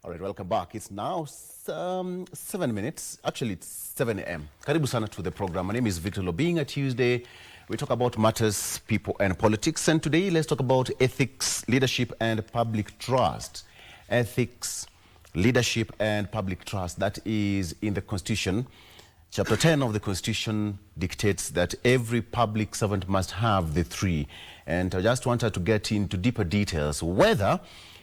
All right, welcome back. It's now 7 minutes. Actually, it's 7 a.m. Karibu sana to the program. My name is Victor Oloo. Being a Tuesday, we talk about matters, people, and politics. And today, let's talk about ethics, leadership, and public trust. Ethics, leadership, and public trust. That is in the Constitution. Chapter 10 of the Constitution dictates that every public servant must have the three. And I just wanted to get into deeper details whether,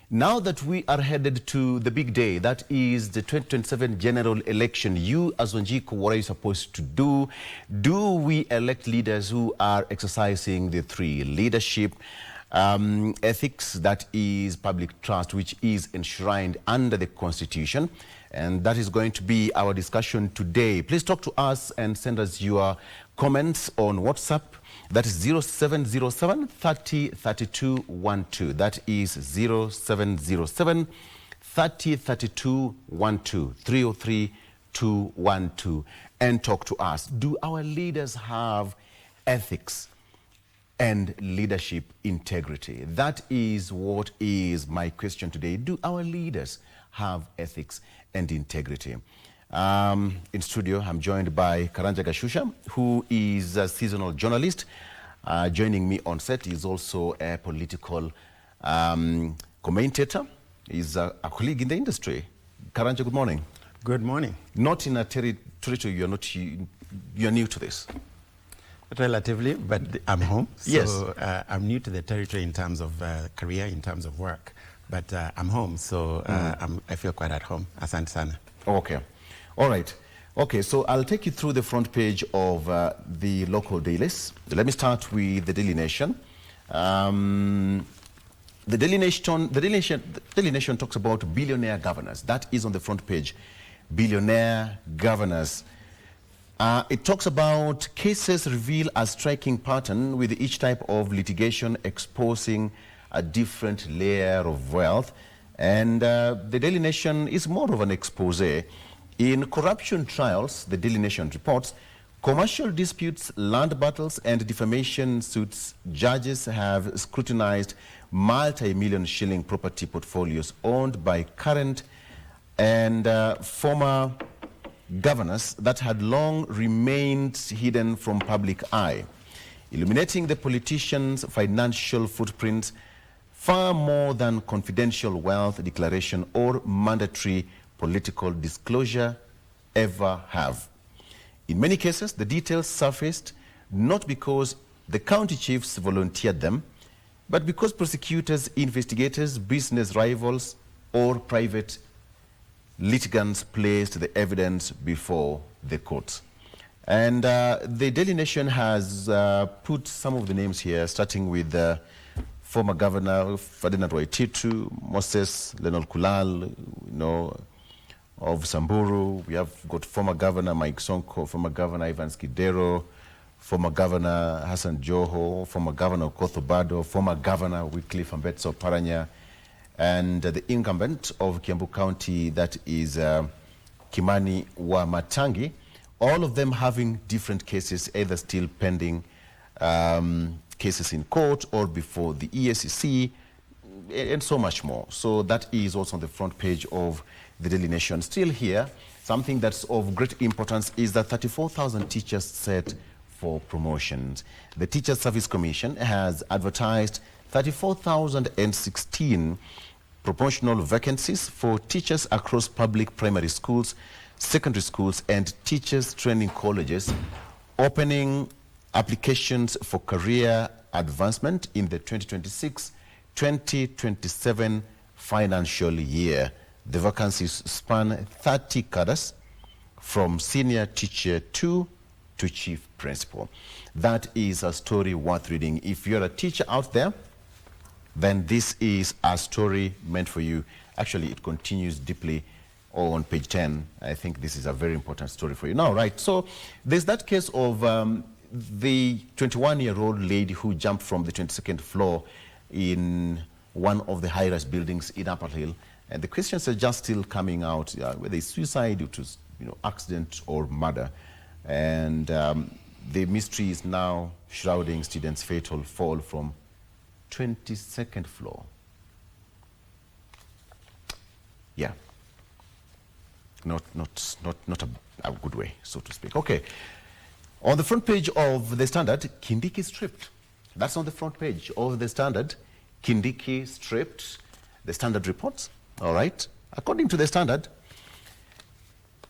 now that we are headed to the big day, that is the 2027 general election, you as Wanjiku, what are you supposed to do? Do we elect leaders who are exercising the three? Leadership, ethics, that is public trust, which is enshrined under the Constitution. And that is going to be our discussion today. Please talk to us and send us your comments on WhatsApp. That is 0707 30 32 12. That is 0707 30 32 12, 303 212. And talk to us. Do our leaders have ethics and leadership integrity? That is what is my question today. Do our leaders have ethics and integrity? In studio, I'm joined by Karanja Gacuca, who is a seasonal journalist. Joining me on set is also a political commentator. He's a colleague in the industry. Karanja, good morning. Good morning. Not in a territory, you're new to this. Relatively, but I'm home. So yes. I'm new to the territory in terms of career, in terms of work. But I'm home, so I feel quite at home. Asante sana. Okay. All right. Okay, so I'll take you through the front page of the local dailies. Let me start with the Daily Nation. The Daily Nation talks about billionaire governors. That is on the front page. Billionaire governors. It talks about cases reveal a striking pattern with each type of litigation exposing a different layer of wealth. And the Daily Nation is more of an expose. In corruption trials, the Daily Nation reports, commercial disputes, land battles, and defamation suits, judges have scrutinized multi-million shilling property portfolios owned by current and former governors that had long remained hidden from public eye, illuminating the politicians' financial footprints far more than confidential wealth declaration or mandatory political disclosure ever have. In many cases, the details surfaced not because the county chiefs volunteered them, but because prosecutors, investigators, business rivals, or private litigants placed the evidence before the courts. And the Daily Nation has put some of the names here, starting with former Governor Ferdinand Waititu, Moses Lenol Kulal, of Samburu. We have got former Governor Mike Sonko, former Governor Ivan Skidero, former Governor Hassan Joho, former Governor Okoth Obado, former Governor Wycliffe Ambetsa Oparanya, and the incumbent of Kiambu County, that is Kimani Wamatangi, all of them having different cases, either still pending cases in court or before the EACC, and so much more. So that is also on the front page of the Daily Nation. Still here, something that's of great importance is that 34,000 teachers set for promotions. The Teachers Service Commission has advertised 34,016 promotional vacancies for teachers across public primary schools, secondary schools, and teachers training colleges, opening applications for career advancement in the 2026-2027 financial year. The vacancies span 30 cadres from senior teacher 2 to chief principal. That is a story worth reading. If you're a teacher out there, then this is a story meant for you. Actually, it continues deeply on page 10. I think this is a very important story for you. Now, right, so there's that case of the 21-year-old lady who jumped from the 22nd floor in one of the high-rise buildings in Upper Hill. And the questions are just still coming out, whether it's suicide, it was accident or murder. And the mystery is now shrouding students' fatal fall from 22nd floor. Yeah. not a good way, so to speak. Okay. On the front page of the Standard, Kindiki stripped. That's on the front page of the Standard. Kindiki stripped. The Standard reports. All right. According to the Standard,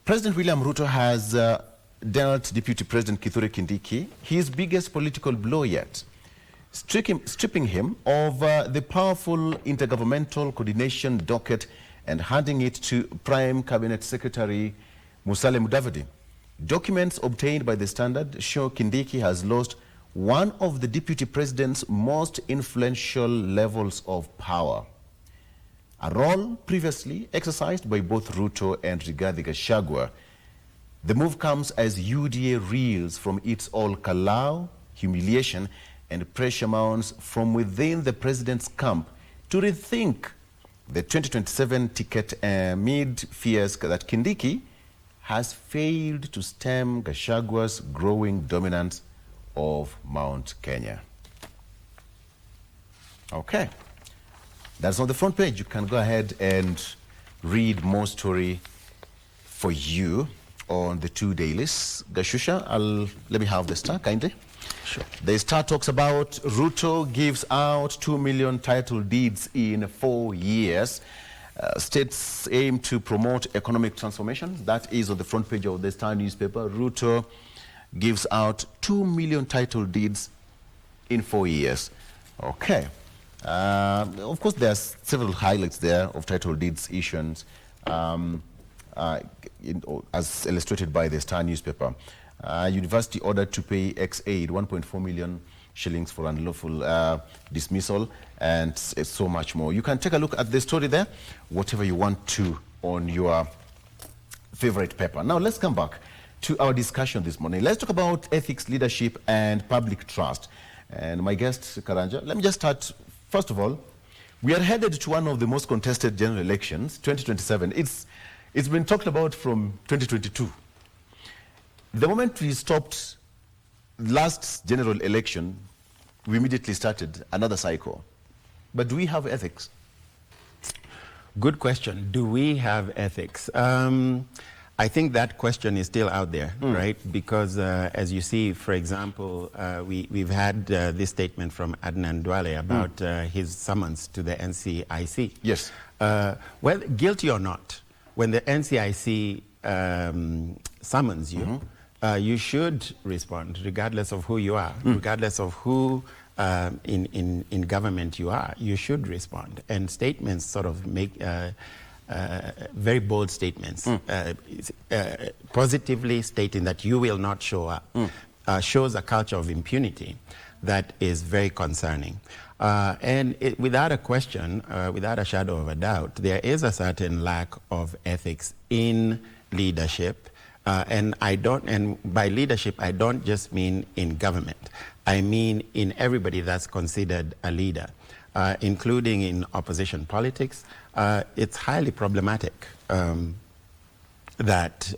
President William Ruto has dealt Deputy President Kithure Kindiki his biggest political blow yet, stripping him of the powerful intergovernmental coordination docket and handing it to Prime Cabinet Secretary Musalia Mudavadi. Documents obtained by the Standard show Kindiki has lost one of the Deputy President's most influential levels of power, a role previously exercised by both Ruto and Rigathi Gachagua. The move comes as UDA reels from its all-kalau, humiliation, and pressure mounts from within the president's camp to rethink the 2027 ticket amid fears that Kindiki has failed to stem Gachagua's growing dominance of Mount Kenya. Okay. That's on the front page. You can go ahead and read more story for you on the two dailies. Gacuca, let me have the Star, kindly. Sure. The Star talks about Ruto gives out 2 million title deeds in 4 years. States aim to promote economic transformation. That is on the front page of the Star newspaper. Ruto gives out 2 million title deeds in 4 years. Okay. Of course, there's several highlights there of title deeds issuance, as illustrated by the Star newspaper. University ordered to pay ex-aid 1.4 million shillings for unlawful dismissal, and so much more. You can take a look at the story there, whatever you want to, on your favorite paper. Now, let's come back to our discussion this morning. Let's talk about ethics, leadership, and public trust. And my guest, Karanja, let me just start. First of all, we are headed to one of the most contested general elections, 2027. It's been talked about from 2022. The moment we stopped last general election, we immediately started another cycle. But do we have ethics? Good question. Do we have ethics? I think that question is still out there, right? Because as you see, for example, we've had this statement from Adnan Duale about his summons to the NCIC. Yes. Well, guilty or not, when the NCIC summons you, you should respond, regardless of who you are, regardless of who in government you are. You should respond. And statements sort of make very bold statements, positively stating that you will not show up, shows a culture of impunity that is very concerning. And without a question, without a shadow of a doubt, there is a certain lack of ethics in leadership. And by leadership, I don't just mean in government. I mean in everybody that's considered a leader, including in opposition politics. It's highly problematic that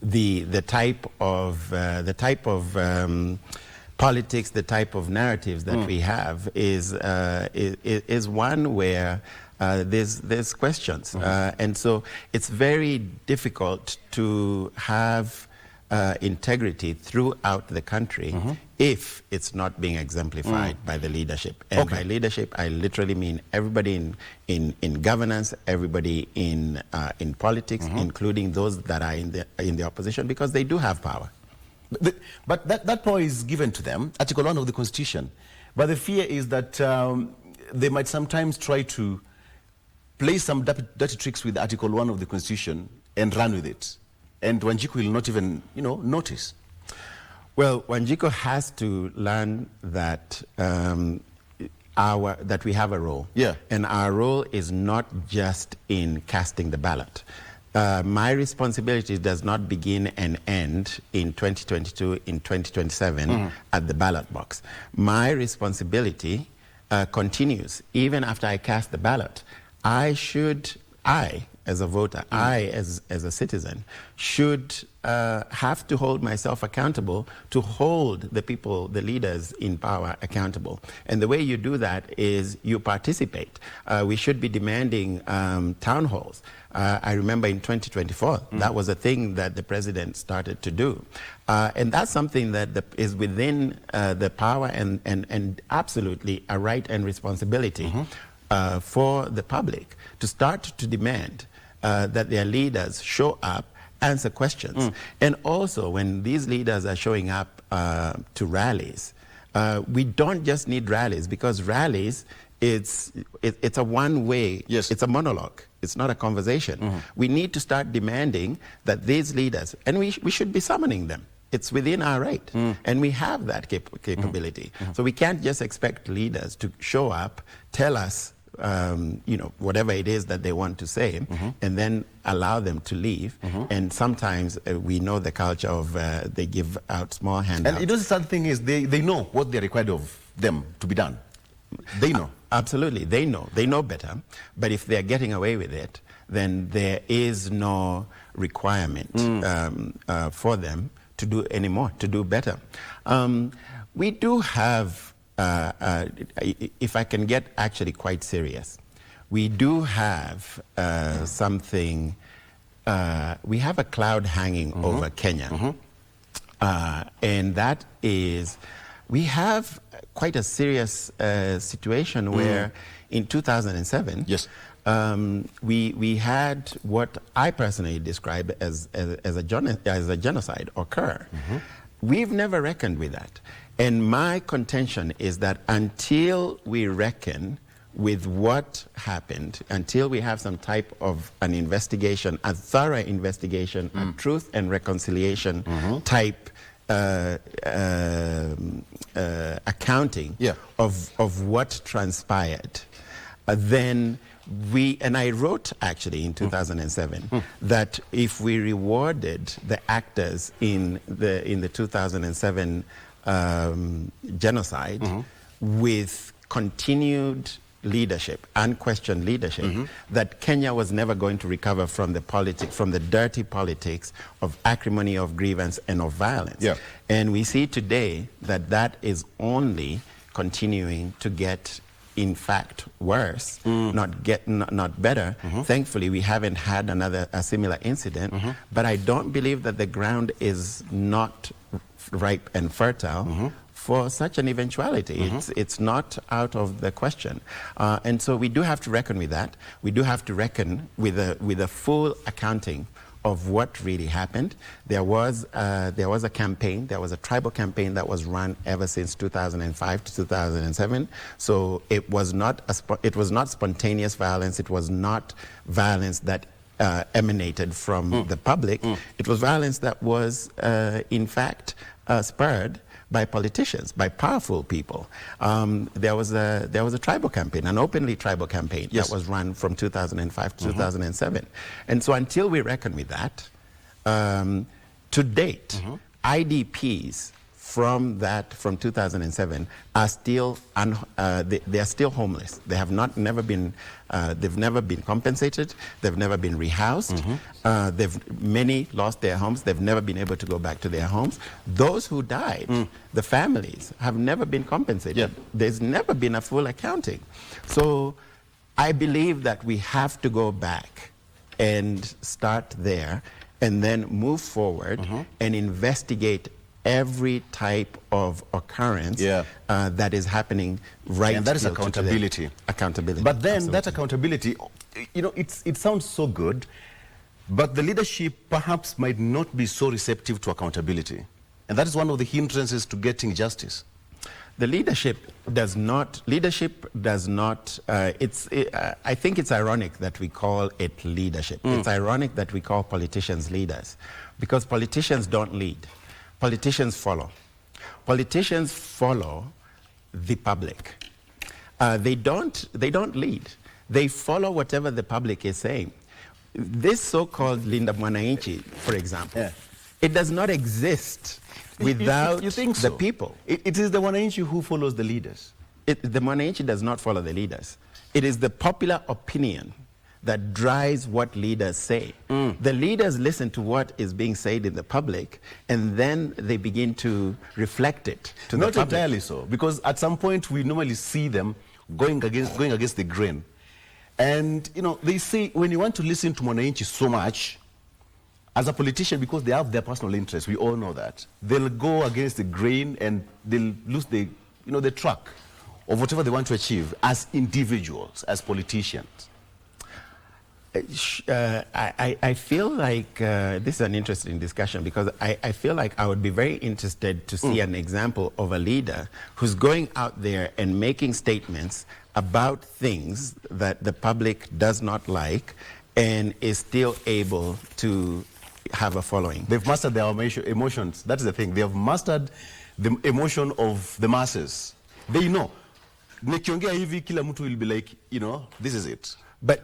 the type of politics, the type of narratives that we have is one where there's questions, and so it's very difficult to have integrity throughout the country if it's not being exemplified by the leadership. And by leadership, I literally mean everybody in governance, everybody in politics, including those that are in the opposition, because they do have power. But that power is given to them, Article 1 of the Constitution. But the fear is that they might sometimes try to play some dirty tricks with Article 1 of the Constitution and run with it. And Wanjiku will not even, notice. Well, Wanjiku has to learn that that we have a role. Yeah. And our role is not just in casting the ballot. My responsibility does not begin and end in 2022, in 2027 at the ballot box. My responsibility continues even after I cast the ballot. I, as a voter, I, as a citizen, should have to hold myself accountable to hold the people, the leaders in power accountable. And the way you do that is you participate. We should be demanding town halls. I remember in 2024, that was a thing that the president started to do. And that's something that is within the power and absolutely a right and responsibility for the public to start to demand that their leaders show up, answer questions. And also, when these leaders are showing up to rallies, we don't just need rallies, because rallies, it's a one-way, it's a monologue. It's not a conversation. We need to start demanding that these leaders, and we should be summoning them. It's within our right, and we have that capability. So we can't just expect leaders to show up, tell us, you know, whatever it is that they want to say, and then allow them to leave. And sometimes we know the culture of they give out small handouts. And you know, the sad thing is they know what they're required of them to be done. They know. Absolutely, they know better. But if they're getting away with it, then there is no requirement for them to do any more, to do better. We do have, if I can get actually quite serious, we do have something, we have a cloud hanging over Kenya. And that is, we have quite a serious situation where in 2007, we had what I personally describe as a genocide occur. We've never reckoned with that. And my contention is that until we reckon with what happened, until we have some type of an investigation, a thorough investigation, a truth and reconciliation type accounting of what transpired, then and I wrote actually in 2007 that if we rewarded the actors in the 2007 genocide with continued leadership, unquestioned leadership, that Kenya was never going to recover from the dirty politics of acrimony, of grievance, and of violence. And we see today that that is only continuing to get, in fact, worse, not better. Thankfully, we haven't had a similar incident, but I don't believe that the ground is not ripe and fertile for such an eventuality. It's not out of the question. And so we do have to reckon with that. We do have to reckon with a full accounting of what really happened. There was a campaign, there was a tribal campaign that was run ever since 2005 to 2007. So it was not spontaneous violence. It was not violence that emanated from the public. It was violence that was, in fact, spurred by politicians, by powerful people. There was a tribal campaign, an openly tribal campaign that was run from 2005 to 2007. And so until we reckon with that, to date, IDPs from 2007 are still they are still homeless. They have never been compensated. They've never been rehoused. Many lost their homes. They've never been able to go back to their homes. Those who died, the families, have never been compensated. There's never been a full accounting. So I believe that we have to go back and start there, and then move forward and investigate every type of occurrence that is happening right now. And that is accountability. Accountability. But then that accountability, you know, it sounds so good, but the leadership perhaps might not be so receptive to accountability. And that is one of the hindrances to getting justice. The leadership does not, I think it's ironic that we call it leadership. It's ironic that we call politicians leaders, because politicians don't lead. Politicians follow. Politicians follow the public. They don't lead. They follow whatever the public is saying. This so-called Linda Mwananchi, for example, it does not exist without you think so? The people. It is the Mwananchi who follows the leaders. The Mwananchi does not follow the leaders. It is the popular opinion that drives what leaders say. The leaders listen to what is being said in the public, and then they begin to reflect it to the public. Not entirely so, because at some point we normally see them going against the grain. And, you know, they say when you want to listen to Mwananchi so much, as a politician, because they have their personal interests, we all know that, they'll go against the grain and they'll lose the, you know, the track of whatever they want to achieve as individuals, as politicians. I feel like this is an interesting discussion, because I feel like I would be very interested to see an example of a leader who's going out there and making statements about things that the public does not like and is still able to have a following. They've mastered their emotions. That's the thing. They have mastered the emotion of the masses. They know. Nikiongea hivi, kila mtu will be like, you know, this is it. But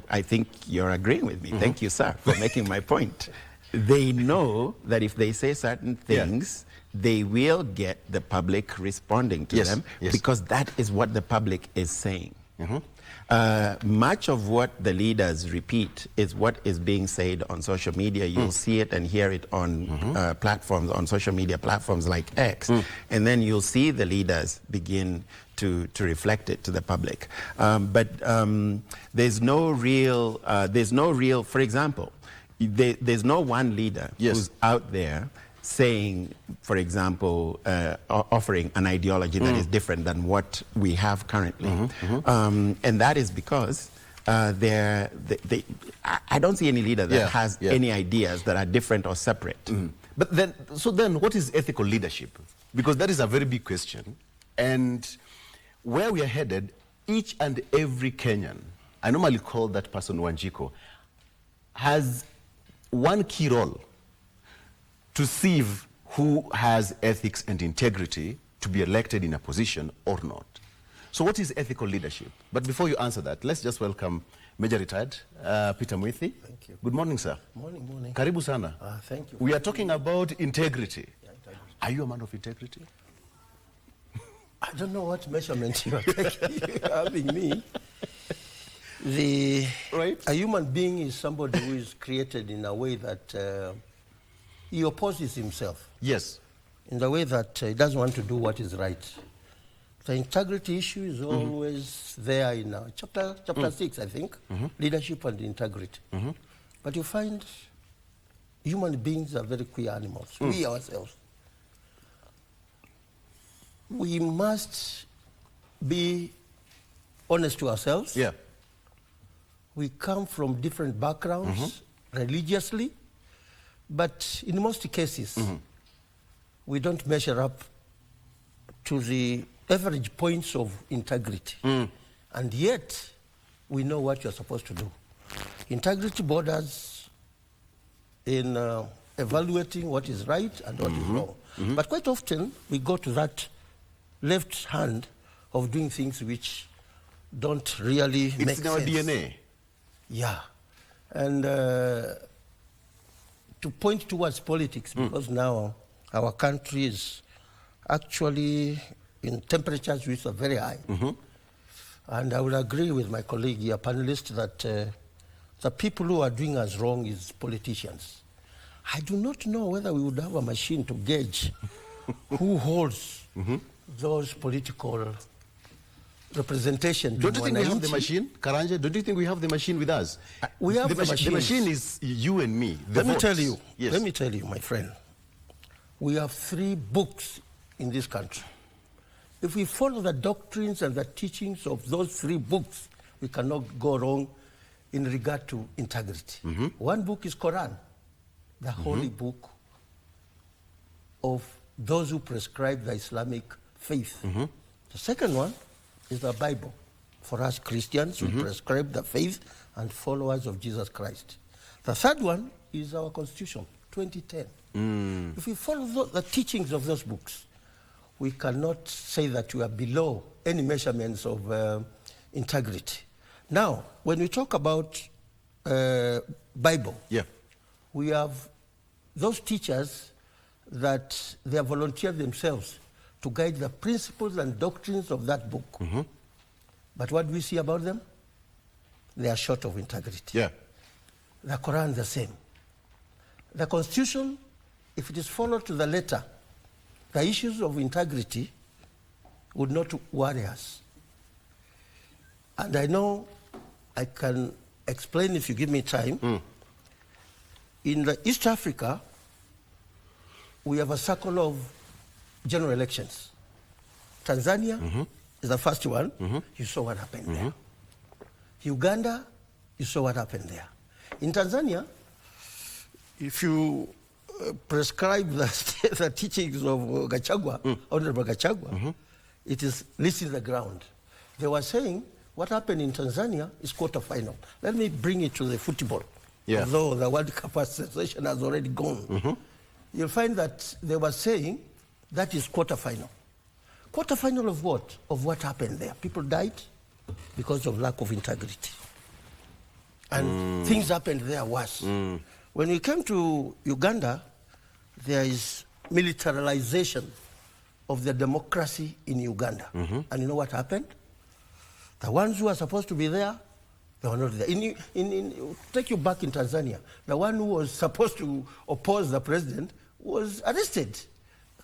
I think you're agreeing with me. Thank you, sir, for making my point. They know that if they say certain things, they will get the public responding to them, because that is what the public is saying. Much of what the leaders repeat is what is being said on social media. You'll see it and hear it on platforms, on social media platforms like X, and then you'll see the leaders begin to reflect it to the public. But there's no real, for example, there's no one leader who's out there saying, for example, offering an ideology that is different than what we have currently. And that is because I don't see any leader that has any ideas that are different or separate. But then, so then what is ethical leadership? Because that is a very big question. And where we are headed, each and every Kenyan, I normally call that person Wanjiko, has one key role to see who has ethics and integrity to be elected in a position or not. So what is ethical leadership? But before you answer that, let's just welcome Major Retired Peter Mwithi. Thank you. Good morning, sir. Morning, morning. Karibu sana. Thank you. We are talking about integrity. Yeah, integrity. Are you a man of integrity? I don't know what measurement you are taking, having me. A human being is somebody who is created in a way that he opposes himself. Yes. In the way that he doesn't want to do what is right. The integrity issue is always there in chapter 6, I think, leadership and integrity. But you find human beings are very queer animals, we ourselves. We must be honest to ourselves. Yeah. We come from different backgrounds religiously, but in most cases, we don't measure up to the average points of integrity. And yet, we know what you're supposed to do. Integrity borders in evaluating what is right and what is wrong. But quite often, we go to that left hand of doing things which don't really make sense. It's in our DNA. Yeah. And to point towards politics, because now our country is actually in temperatures which are very high. And I would agree with my colleague here, panelist, that the people who are doing us wrong is politicians. I do not know whether we would have a machine to gauge who holds those political representation. Don't you think we have the machine, Karanja? Don't you think we have the machine with us? We have the machine. The machine is you and me. Let me tell you, my friend. We have 3 books in this country. If we follow the doctrines and the teachings of those 3 books, we cannot go wrong in regard to integrity. One book is Quran, the holy book of those who prescribe the Islamic faith. The second one is the Bible. For us Christians, who prescribe the faith and followers of Jesus Christ. The third one is our Constitution, 2010. If we follow the teachings of those books, we cannot say that we are below any measurements of integrity. Now, when we talk about Bible, we have those teachers that they have volunteered themselves to guide the principles and doctrines of that book. But what do we see about them? they are short of integrity. Yeah. The Quran, the same. The Constitution, if it is followed to the letter, the issues of integrity would not worry us. And I know I can explain if you give me time. In the East Africa, we have a circle of general elections. Tanzania is the first one. You saw what happened there. Uganda, you saw what happened there. In Tanzania, if you prescribe the teachings of Gacuca, Honorable Gacuca, it is least in the ground. They were saying what happened in Tanzania is quarterfinal. Let me bring it to the football. Yeah. Although the World Cup session has already gone. You'll find that they were saying that is quarterfinal. Quarterfinal of what? Of what happened there. People died because of lack of integrity. And things happened there worse. When we came to Uganda, there is militarization of the democracy in Uganda. And you know what happened? The ones who are supposed to be there, they were not there. Take you back in Tanzania, the one who was supposed to oppose the president was arrested.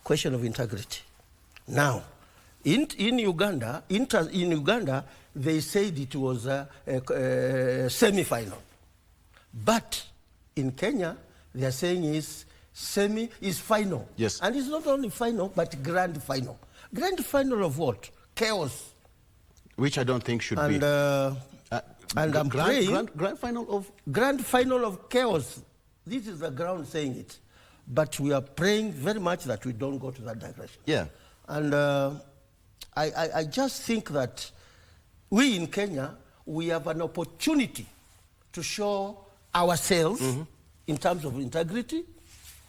Question of integrity. Now, in Uganda, they said it was a semi-final. But in Kenya, they are saying is final. Yes. And it's not only final, but grand final. Grand final of what? Chaos. Which I don't think should be. And I'm praying. Grand final of? Grand final of chaos. This is the ground saying it. But we are praying very much that we don't go to that direction. Yeah. And I just think that we in Kenya, we have an opportunity to show ourselves in terms of integrity,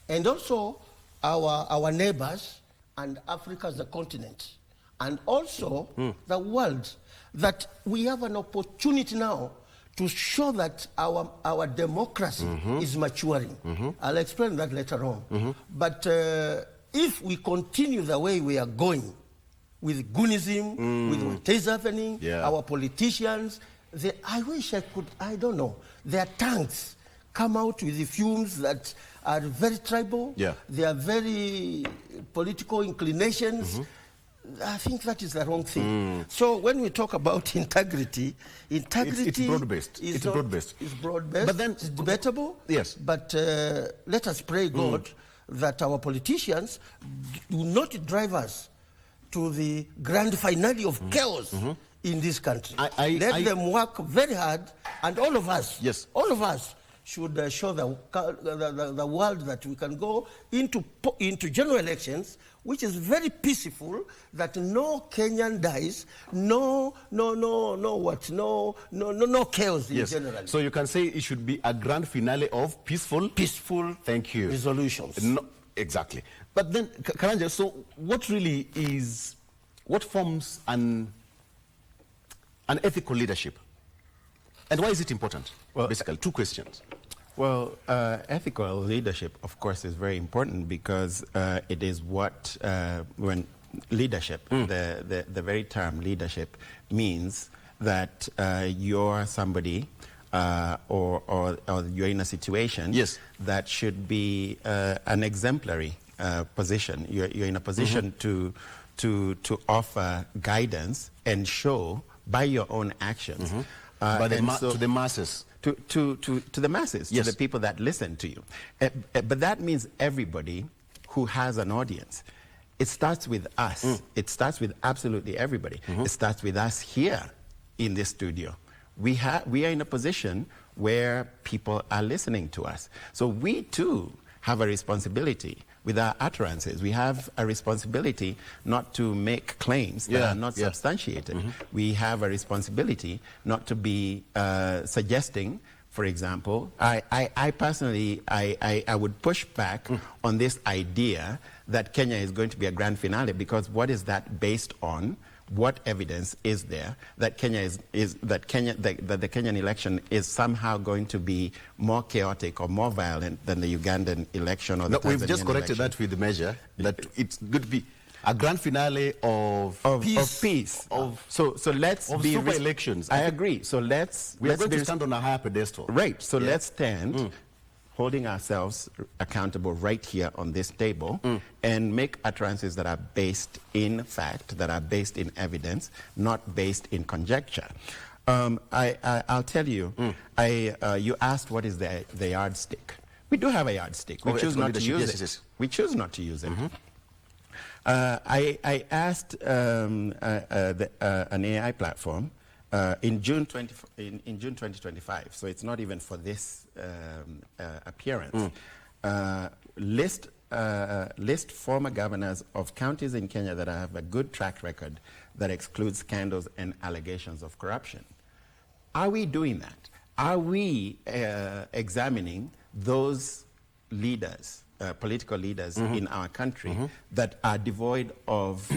and also our neighbors and Africa as a continent, and also the world, that we have an opportunity now to show that our democracy is maturing. I'll explain that later on. But if we continue the way we are going, with Goonism, with what is happening, our politicians, I wish I could, I don't know, their tongues come out with the fumes that are very tribal, they are very political inclinations. I think that is the wrong thing. So when we talk about integrity, it's broad-based. It's broad-based. It's broad-based. But then it's debatable. Yes. But let us pray God that our politicians do not drive us to the grand finale of chaos in this country. Let them work very hard, and all of us, all of us should show the world that we can go into general elections, which is very peaceful, that no Kenyan dies, no chaos in general. So you can say it should be a grand finale of peaceful. Thank you. Resolutions. No, exactly. But then, Karanja, so what forms an ethical leadership? And why is it important? Well, basically, two questions. Well, ethical leadership, of course, is very important because it is what, when leadership, the very term leadership means that you're somebody or you're in a situation that should be an exemplary position. You're in a position to offer guidance and show by your own actions. To the masses. To the masses, to the people that listen to you. But that means everybody who has an audience. It starts with us. It starts with absolutely everybody. It starts with us here in this studio. We are in a position where people are listening to us. So we too have a responsibility with our utterances. We have a responsibility not to make claims that are not substantiated. We have a responsibility not to be suggesting, for example, I personally, I would push back on this idea that Kenya is going to be a grand finale, because what is that based on? What evidence is there that the Kenyan election is somehow going to be more chaotic or more violent than the Ugandan election or the Tanzanian We've just corrected election? that with the measure that it's going to be A grand finale of peace. So let's of be super elections. I agree. So we are going to stand on a higher pedestal. Right. So let's stand holding ourselves accountable right here on this table and make utterances that are based in fact, that are based in evidence, not based in conjecture. I'll tell you, you asked what is the yardstick. We do have a yardstick. We choose not to use it. We choose not to use it. I asked an AI platform in June 2025, so it's not even for this appearance. List former governors of counties in Kenya that have a good track record that excludes scandals and allegations of corruption. Are we doing that? Are we examining those leaders, political leaders in our country that are devoid of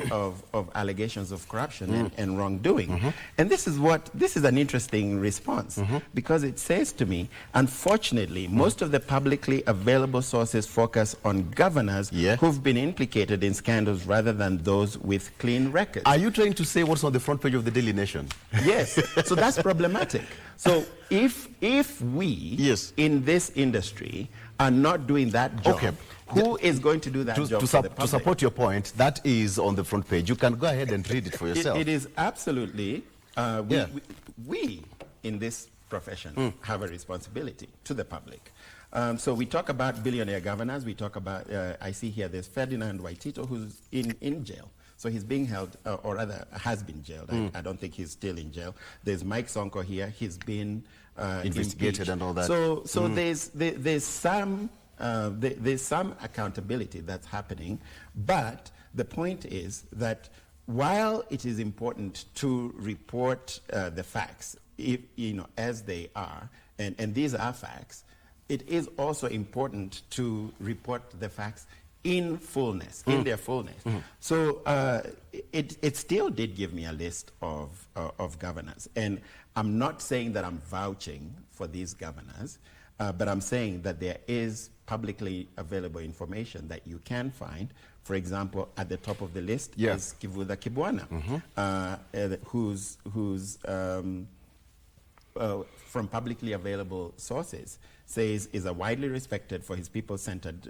allegations of corruption and wrongdoing? And this is an interesting response because it says to me, unfortunately, most of the publicly available sources focus on governors who've been implicated in scandals rather than those with clean records. Are you trying to say what's on the front page of the Daily Nation? Yes. So that's problematic. So if we in this industry are not doing that job, who is going to do that job for the public? To support your point, that is on the front page. You can go ahead and read it for yourself. It is absolutely, we in this profession have a responsibility to the public. So we talk about billionaire governors. We talk about, I see here there's Ferdinand Waitito, who's in jail. So he's being held, or rather has been jailed. I don't think he's still in jail. There's Mike Sonko here. He's been investigated impeached. And all that. So there's some accountability that's happening, but the point is that while it is important to report the facts, as they are, and these are facts, it is also important to report the facts in fullness, in their fullness. So it still did give me a list of governors. And I'm not saying that I'm vouching for these governors, but I'm saying that there is publicly available information that you can find. For example, at the top of the list is Kivuda Kibwana, who's from publicly available sources, says is a widely respected for his people-centered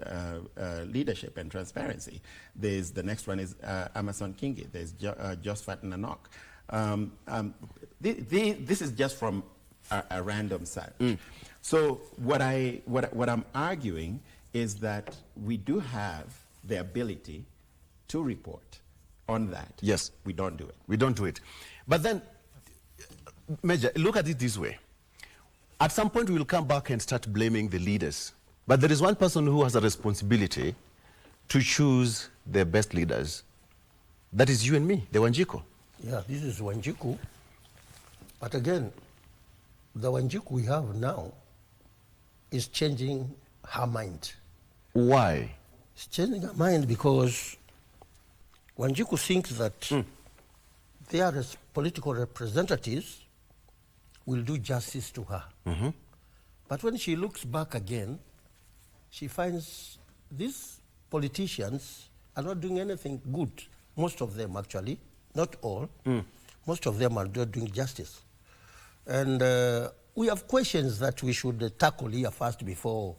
leadership and transparency. The next one is Amason Kingi. There's Josephat Nanok. This is just from a random search. So what I'm arguing is that we do have the ability to report on that. Yes. We don't do it. We don't do it. But then, Major, look at it this way. At some point, we will come back and start blaming the leaders. But there is one person who has a responsibility to choose the best leaders. That is you and me, the Wanjiku. Yeah, this is Wanjiku. But again, the Wanjiku we have now is changing her mind. Why? It's changing her mind because Wanjiku thinks that they are as political representatives will do justice to her. But when she looks back again, she finds these politicians are not doing anything good. Most of them, actually, not all. Most of them are not doing justice. And we have questions that we should tackle here first before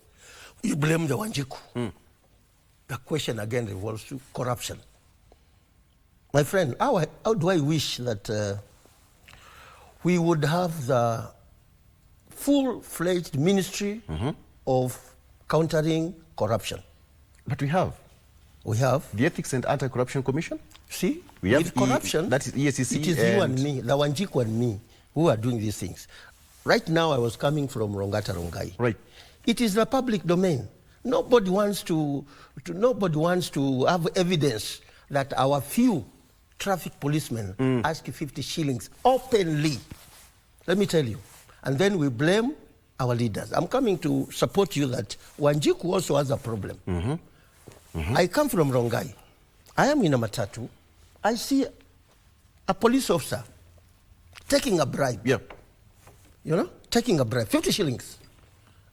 we blame the Wanjiku. The question again revolves to corruption. My friend, how do I wish that we would have the full-fledged ministry of countering corruption. But we have. We have. The Ethics and Anti-Corruption Commission? See, we have with corruption, that is EACC. It is you and me, the Wanjiku and me, who are doing these things. Right now, I was coming from Rongata Rongai. Right. It is the public domain. Nobody wants to have evidence that our few traffic policemen ask 50 shillings openly. Let me tell you. And then we blame our leaders. I'm coming to support you that Wanjiku also has a problem. I come from Rongai. I am in a matatu. I see a police officer taking a bribe. You know, taking a bribe, 50 shillings.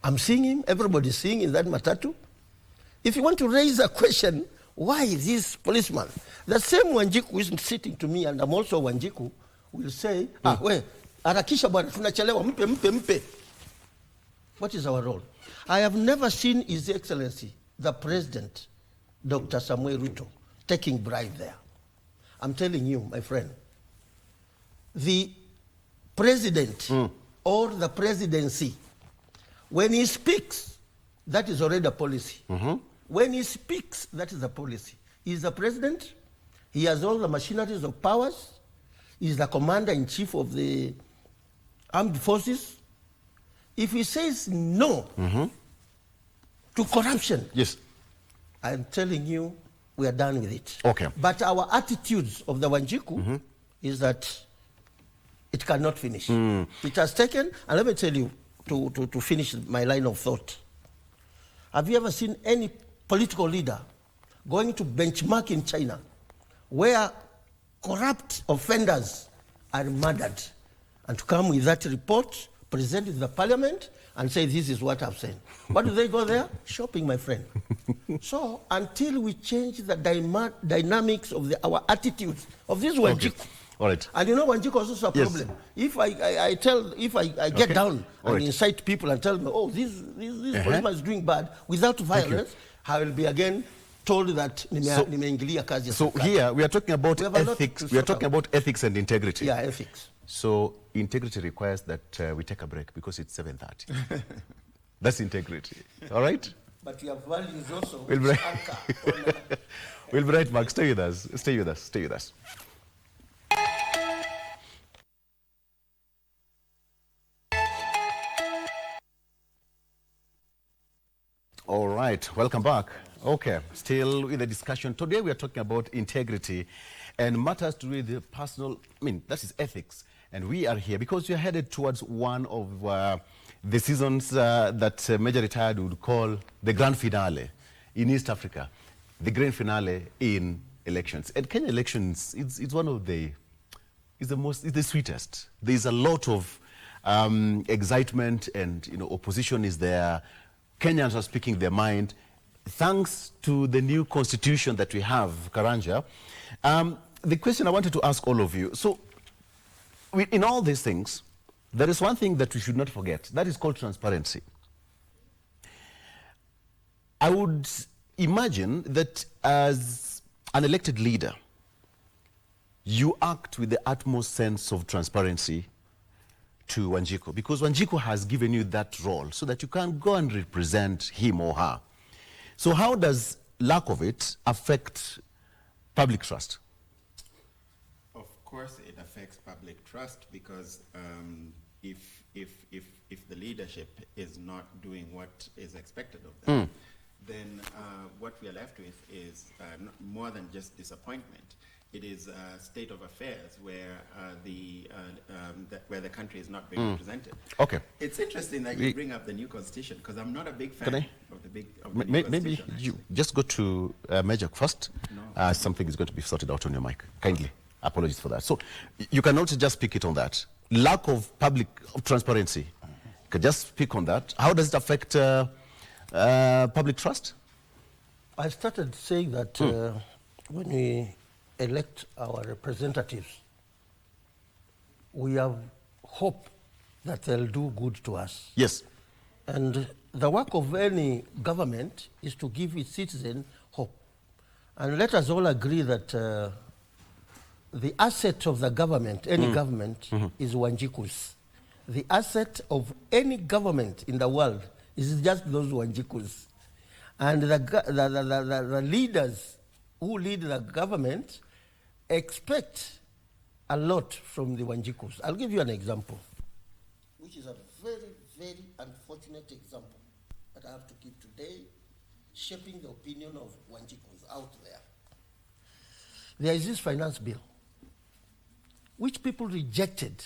I'm seeing him, everybody's seeing in that matatu. If you want to raise a question, why this policeman, the same Wanjiku who is sitting to me, and I'm also Wanjiku, will say, we, harakisha bwana, tunachelewa, mpe. What is our role? I have never seen His Excellency, the President, Dr. Samuel Ruto, taking bribe there. I'm telling you, my friend, the president or the presidency, when he speaks, that is already a policy. When he speaks, that is a policy. He is the president. He has all the machineries of powers. He is the commander-in-chief of the armed forces. If he says no to corruption, yes, I'm telling you, we are done with it. Okay. But our attitudes of the Wanjiku is that it cannot finish. It has taken, and let me tell you, to finish my line of thought. Have you ever seen any political leader going to benchmark in China where corrupt offenders are murdered and to come with that report, present it to the parliament and say, this is what I've said? What do they go there? Shopping, my friend. So until we change the dynamics of our attitudes of this Wanjiku, okay. All right. And you know, Wanjiku is also a problem. If I get down and incite people and tell them, oh, this policeman is doing bad without violence, I will be again told that nimeingilia kazi. So here we are talking about ethics. We are talking about ethics and integrity. Yeah, ethics. So integrity requires that we take a break because it's 7:30. That's integrity. All right? But your values also. We'll be right back. Stay with us. Stay with us. Stay with us. All right, welcome back. Okay, still in the discussion. Today we are talking about integrity and matters to do with the personal, that is ethics. And we are here because we are headed towards one of the seasons that Major Retired would call the grand finale in East Africa. The grand finale in elections. And Kenya elections, it's one of the, it's the sweetest. There's a lot of excitement and, opposition is there. Kenyans are speaking their mind. Thanks to the new constitution that we have, Karanja, the question I wanted to ask all of you, so in all these things, there is one thing that we should not forget. That is called transparency. I would imagine that as an elected leader, you act with the utmost sense of transparency to Wanjiku, because Wanjiku has given you that role so that you can go and represent him or her. So how does lack of it affect public trust? Of course it affects public trust because if the leadership is not doing what is expected of them, then what we are left with is more than just disappointment. It is a state of affairs where where the country is not being represented. Okay. It's interesting that you bring up the new constitution because I'm not a big fan of the new constitution. Maybe you just go to Major first. No. Something is going to be sorted out on your mic. Kindly, apologies for that. So you can also just speak it on that. Lack of transparency. You can just speak on that. How does it affect public trust? I started saying that when we elect our representatives, we have hope that they'll do good to us. Yes. And the work of any government is to give its citizen hope. And let us all agree that the asset of the government, any government, is Wanjiku's. The asset of any government in the world is just those Wanjiku's. And the leaders who lead the government expect a lot from the Wanjikus. I'll give you an example, which is a very, very unfortunate example that I have to give today, shaping the opinion of Wanjikus out there. There is this finance bill, which people rejected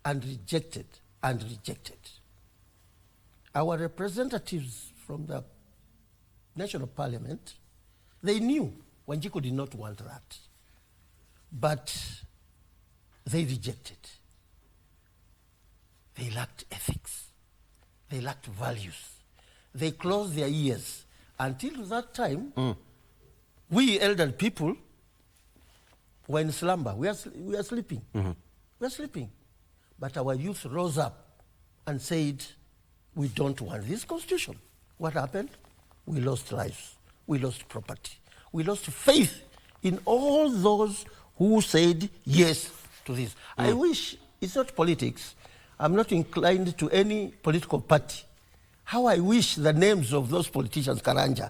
and rejected and rejected. Our representatives from the National Parliament, they knew Wanjiku did not want that. But they rejected. They lacked ethics. They lacked values. They closed their ears. Until that time, We elderly people were in slumber. We are sleeping. We are sleeping. But our youth rose up and said, we don't want this constitution. What happened? We lost lives. We lost property. We lost faith in all those who said yes to this. I wish, it's not politics. I'm not inclined to any political party. How I wish the names of those politicians, Karanja,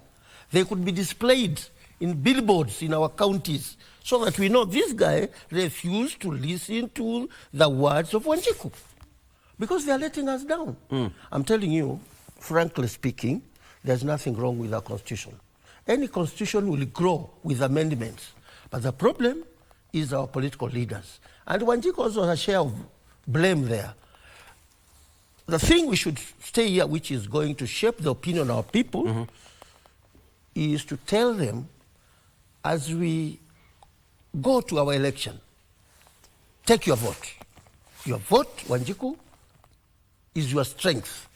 they could be displayed in billboards in our counties so that we know this guy refused to listen to the words of Wanjiku because they are letting us down. I'm telling you, frankly speaking, there's nothing wrong with our constitution. Any constitution will grow with amendments. But the problem is our political leaders. And Wanjiku also has a share of blame there. The thing we should stay here, which is going to shape the opinion of our people, is to tell them as we go to our election, take your vote. Your vote, Wanjiku, is your strength,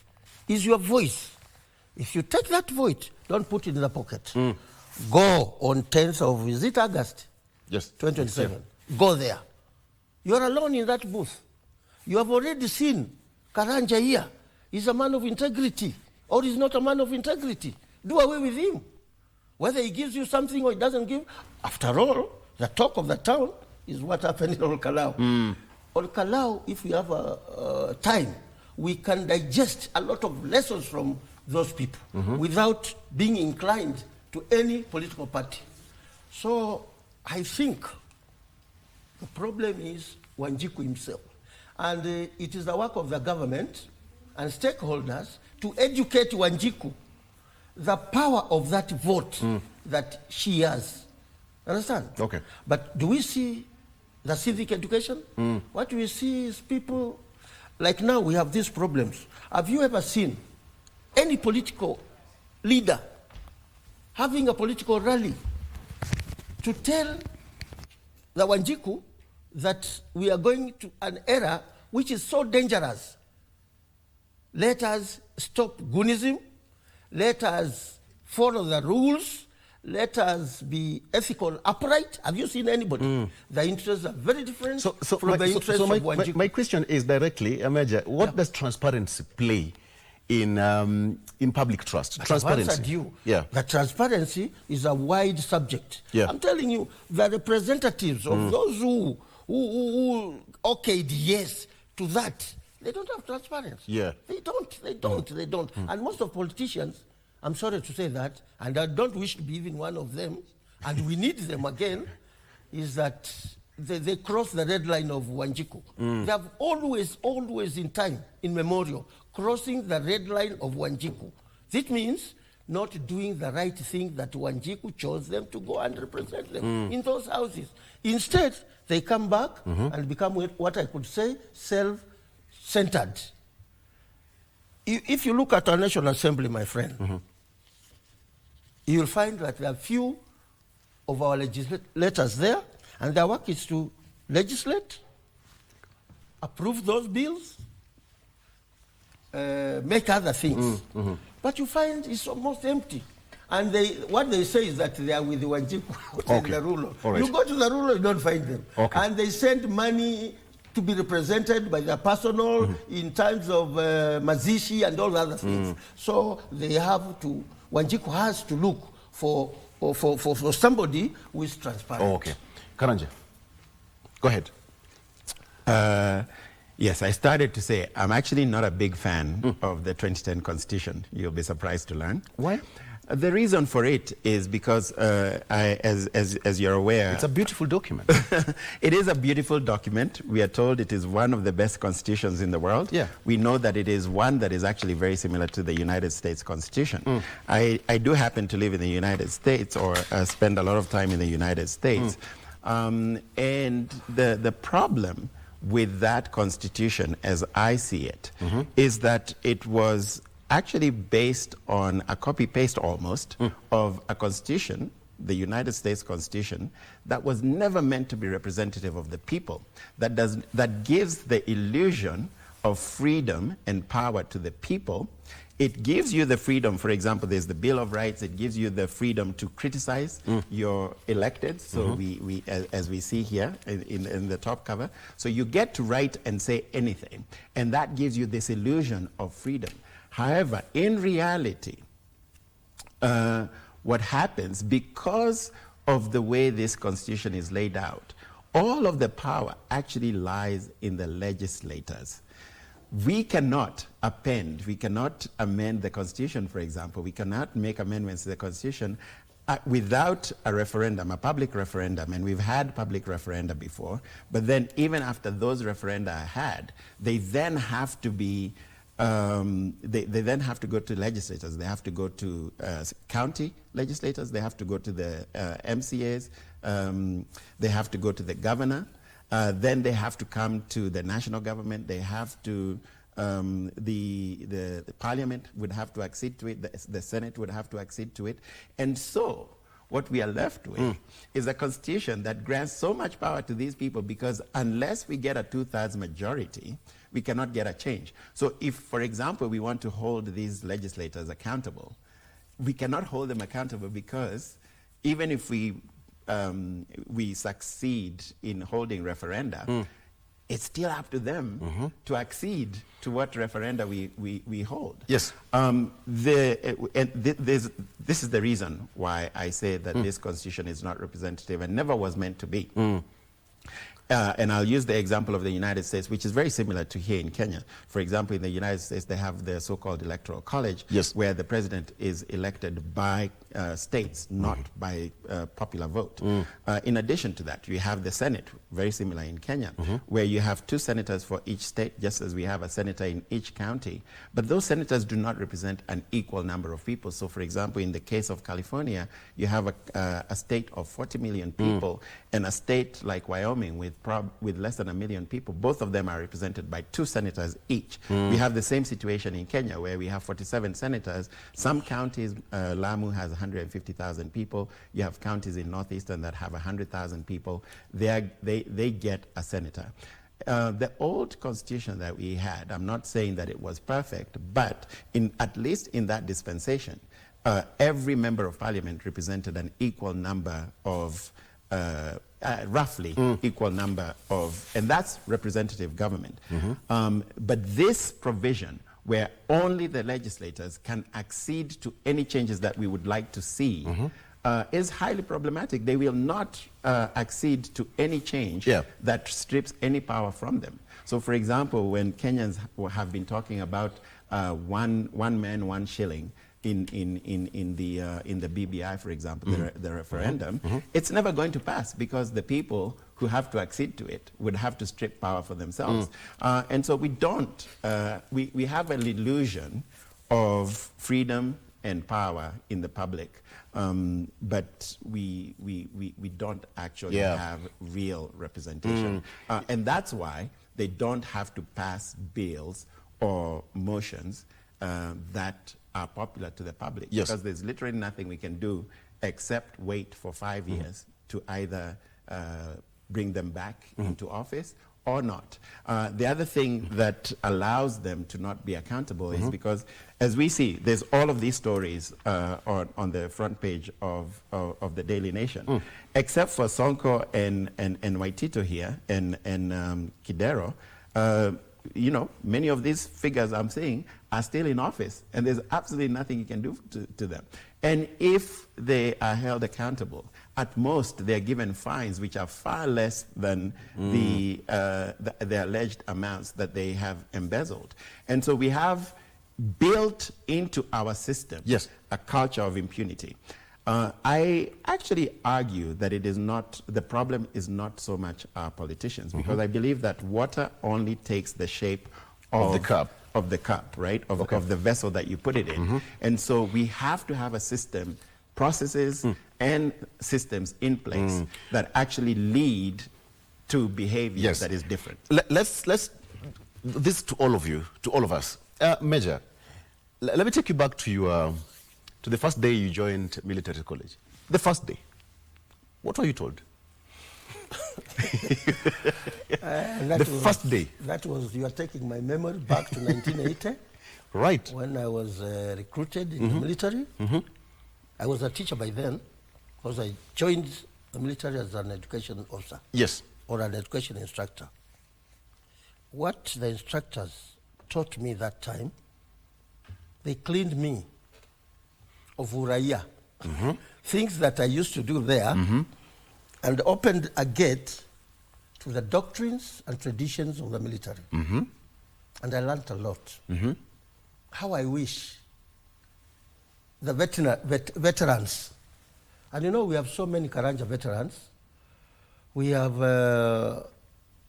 is your voice. If you take that vote, don't put it in the pocket. Go on 10th of, is it August? Yes. 2027. Yes. Go there. You're alone in that booth. You have already seen Karanja here. He's a man of integrity, or he's not a man of integrity. Do away with him. Whether he gives you something or he doesn't give. After all, the talk of the town is what happened in Oloo. Oloo, if we have time, we can digest a lot of lessons from those people without being inclined to any political party. So I think the problem is Wanjiku himself. And it is the work of the government and stakeholders to educate Wanjiku the power of that vote that she has. Understand? Okay. But do we see the civic education? What we see is people, like now we have these problems. Have you ever seen any political leader having a political rally to tell the Wanjiku that we are going to an era which is so dangerous? Let us stop goonism. Let us follow the rules. Let us be ethical, upright. Have you seen anybody? The interests are very different from the interests of Wanjiku. My question is directly, Major, what does transparency play in public trust? Transparency. I've answered you. Yeah. The transparency is a wide subject. Yeah. I'm telling you, the representatives of those who okayed yes to that, they don't have transparency. Yeah. They don't. And most of politicians, I'm sorry to say that, and I don't wish to be even one of them, and we need them again, is that they cross the red line of Wanjiku. They have always in time, in memorial, crossing the red line of Wanjiku. This means not doing the right thing that Wanjiku chose them to go and represent them in those houses. Instead, they come back and become what I could say self-centered. If you look at our National Assembly, my friend, you'll find that there are few of our legislators there, and their work is to legislate, approve those bills, make other things. But you find it's almost empty. And what they say is that they are with the Wanjiku and the ruler. Right. You go to the ruler, you don't find them. Okay. And they send money to be represented by their personal in times of mazishi and all other things. So they have to, Wanjiku has to look for somebody who is transparent. Oh, okay. Karanja, go ahead. Yes, I started to say I'm actually not a big fan of the 2010 Constitution. You'll be surprised to learn. Why? The reason for it is because, as you're aware... It's a beautiful document. It is a beautiful document. We are told it is one of the best constitutions in the world. Yeah. We know that it is one that is actually very similar to the United States Constitution. I do happen to live in the United States, or spend a lot of time in the United States. And the problem with that constitution, as I see it, is that it was actually based on a copy-paste almost of a constitution, the United States Constitution, that was never meant to be representative of the people, that gives the illusion of freedom and power to the people. It gives you the freedom, for example, there's the Bill of Rights, it gives you the freedom to criticize your elected, so as we see here in the top cover. So you get to write and say anything, and that gives you this illusion of freedom. However, in reality, what happens, because of the way this constitution is laid out, all of the power actually lies in the legislators. We cannot append, we cannot amend the constitution, for example. We cannot make amendments to the constitution without a referendum, a public referendum, and we've had public referenda before, but then even after those referenda are had, they then have to be they then have to go to legislators. They have to go to county legislators. They have to go to the MCAs. They have to go to the governor. Then they have to come to the national government. They have to, the parliament would have to accede to it. The Senate would have to accede to it. And so what we are left with is a constitution that grants so much power to these people, because unless we get a 2/3 majority, we cannot get a change. So if, for example, we want to hold these legislators accountable, we cannot hold them accountable, because even if we succeed in holding referenda, it's still up to them to accede to what referenda we hold. Yes. This is the reason why I say that this constitution is not representative and never was meant to be. And I'll use the example of the United States, which is very similar to here in Kenya. For example, in the United States, they have the so-called electoral college, where the president is elected by states, not by popular vote. In addition to that, you have the Senate, very similar in Kenya, where you have 2 senators for each state, just as we have a senator in each county. But those senators do not represent an equal number of people. So, for example, in the case of California, you have a state of 40 million people and a state like Wyoming with less than 1 million people. Both of them are represented by 2 senators each. We have the same situation in Kenya, where we have 47 senators. Some counties, Lamu has 150,000 people. You have counties in Northeastern that have 100,000 people. They get a senator. The old constitution that we had, I'm not saying that it was perfect, but at least in that dispensation, every member of parliament represented an equal number of roughly equal number of, and that's representative government. But this provision, where only the legislators can accede to any changes that we would like to see, is highly problematic. They will not accede to any change that strips any power from them. So, for example, when Kenyans have been talking about one man, 1 shilling, in the BBI, for example, the referendum, it's never going to pass, because the people who have to accede to it would have to strip power for themselves. And so we don't, we have an illusion of freedom and power in the public, but we don't actually have real representation. And that's why they don't have to pass bills or motions that are popular to the public, because there's literally nothing we can do except wait for 5 years to either bring them back into office or not. The other thing that allows them to not be accountable is because, as we see, there's all of these stories on the front page of the Daily Nation, except for Sonko and Waitito here and Kidero. You know, many of these figures I'm seeing are still in office, and there's absolutely nothing you can do to them. And if they are held accountable, at most they're given fines which are far less than the alleged amounts that they have embezzled. And so we have built into our system a culture of impunity. I actually argue that it is not, the problem is not so much our politicians, because I believe that water only takes the shape of the cup, right? Of the vessel that you put it in. And so we have to have a system, processes and systems in place that actually lead to behavior that is different. Let's this to all of you, to all of us. Major, let me take you back to your to the first day you joined military college. The first day, what were you told? First day. That was, you are taking my memory back to 1980. Right. When I was recruited in the military. I was a teacher by then, because I joined the military as an education officer. Yes. Or an education instructor. What the instructors taught me that time, they cleaned me of uraia, things that I used to do there, and opened a gate to the doctrines and traditions of the military. And I learned a lot. How I wish the veterans, and you know we have so many Karanja veterans, we have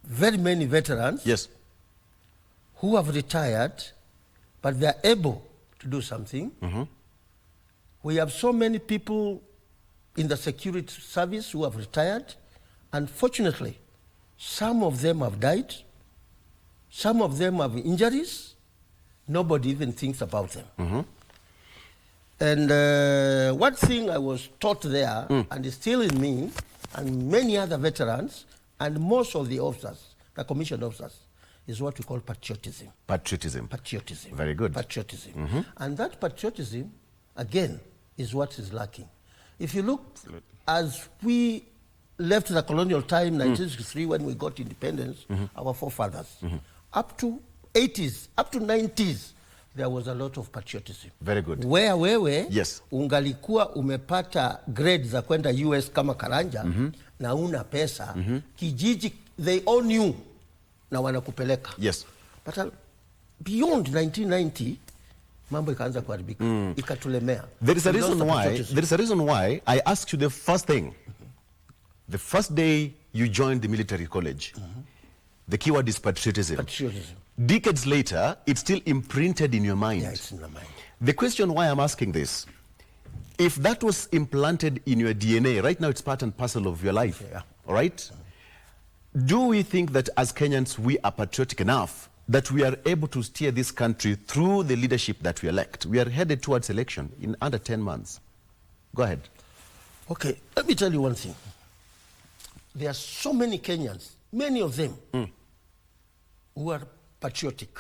very many veterans who have retired, but they are able to do something. We have so many people in the security service who have retired. Unfortunately, some of them have died. Some of them have injuries. Nobody even thinks about them. And one thing I was taught there, and is still in me, and many other veterans, and most of the officers, the commissioned officers, is what we call patriotism. Patriotism. Patriotism. Very good. Patriotism. And that patriotism, again, is what is lacking. If you look, as we left the colonial time, 1963, when we got independence, our forefathers, up to 80s, up to 90s, there was a lot of patriotism. Very good. Where wewe, yes, ungalikuwa umepata grades za kwenda US kama Karanja, na una pesa, kijiji, they all knew, na wanakupeleka. Yes. But beyond 1990, mambo ikaanza kuharibika, ikatulemea. There is a reason why I asked you the first thing. The first day you joined the military college, the keyword is patriotism. Patriotism. Decades later, it's still imprinted in your mind. Yeah, it's in the mind. The question why I'm asking this, if that was implanted in your DNA, right now it's part and parcel of your life, all right? Do we think that as Kenyans we are patriotic enough that we are able to steer this country through the leadership that we elect? We are headed towards election in under 10 months. Go ahead. Okay, let me tell you one thing. There are so many Kenyans, many of them, who are patriotic.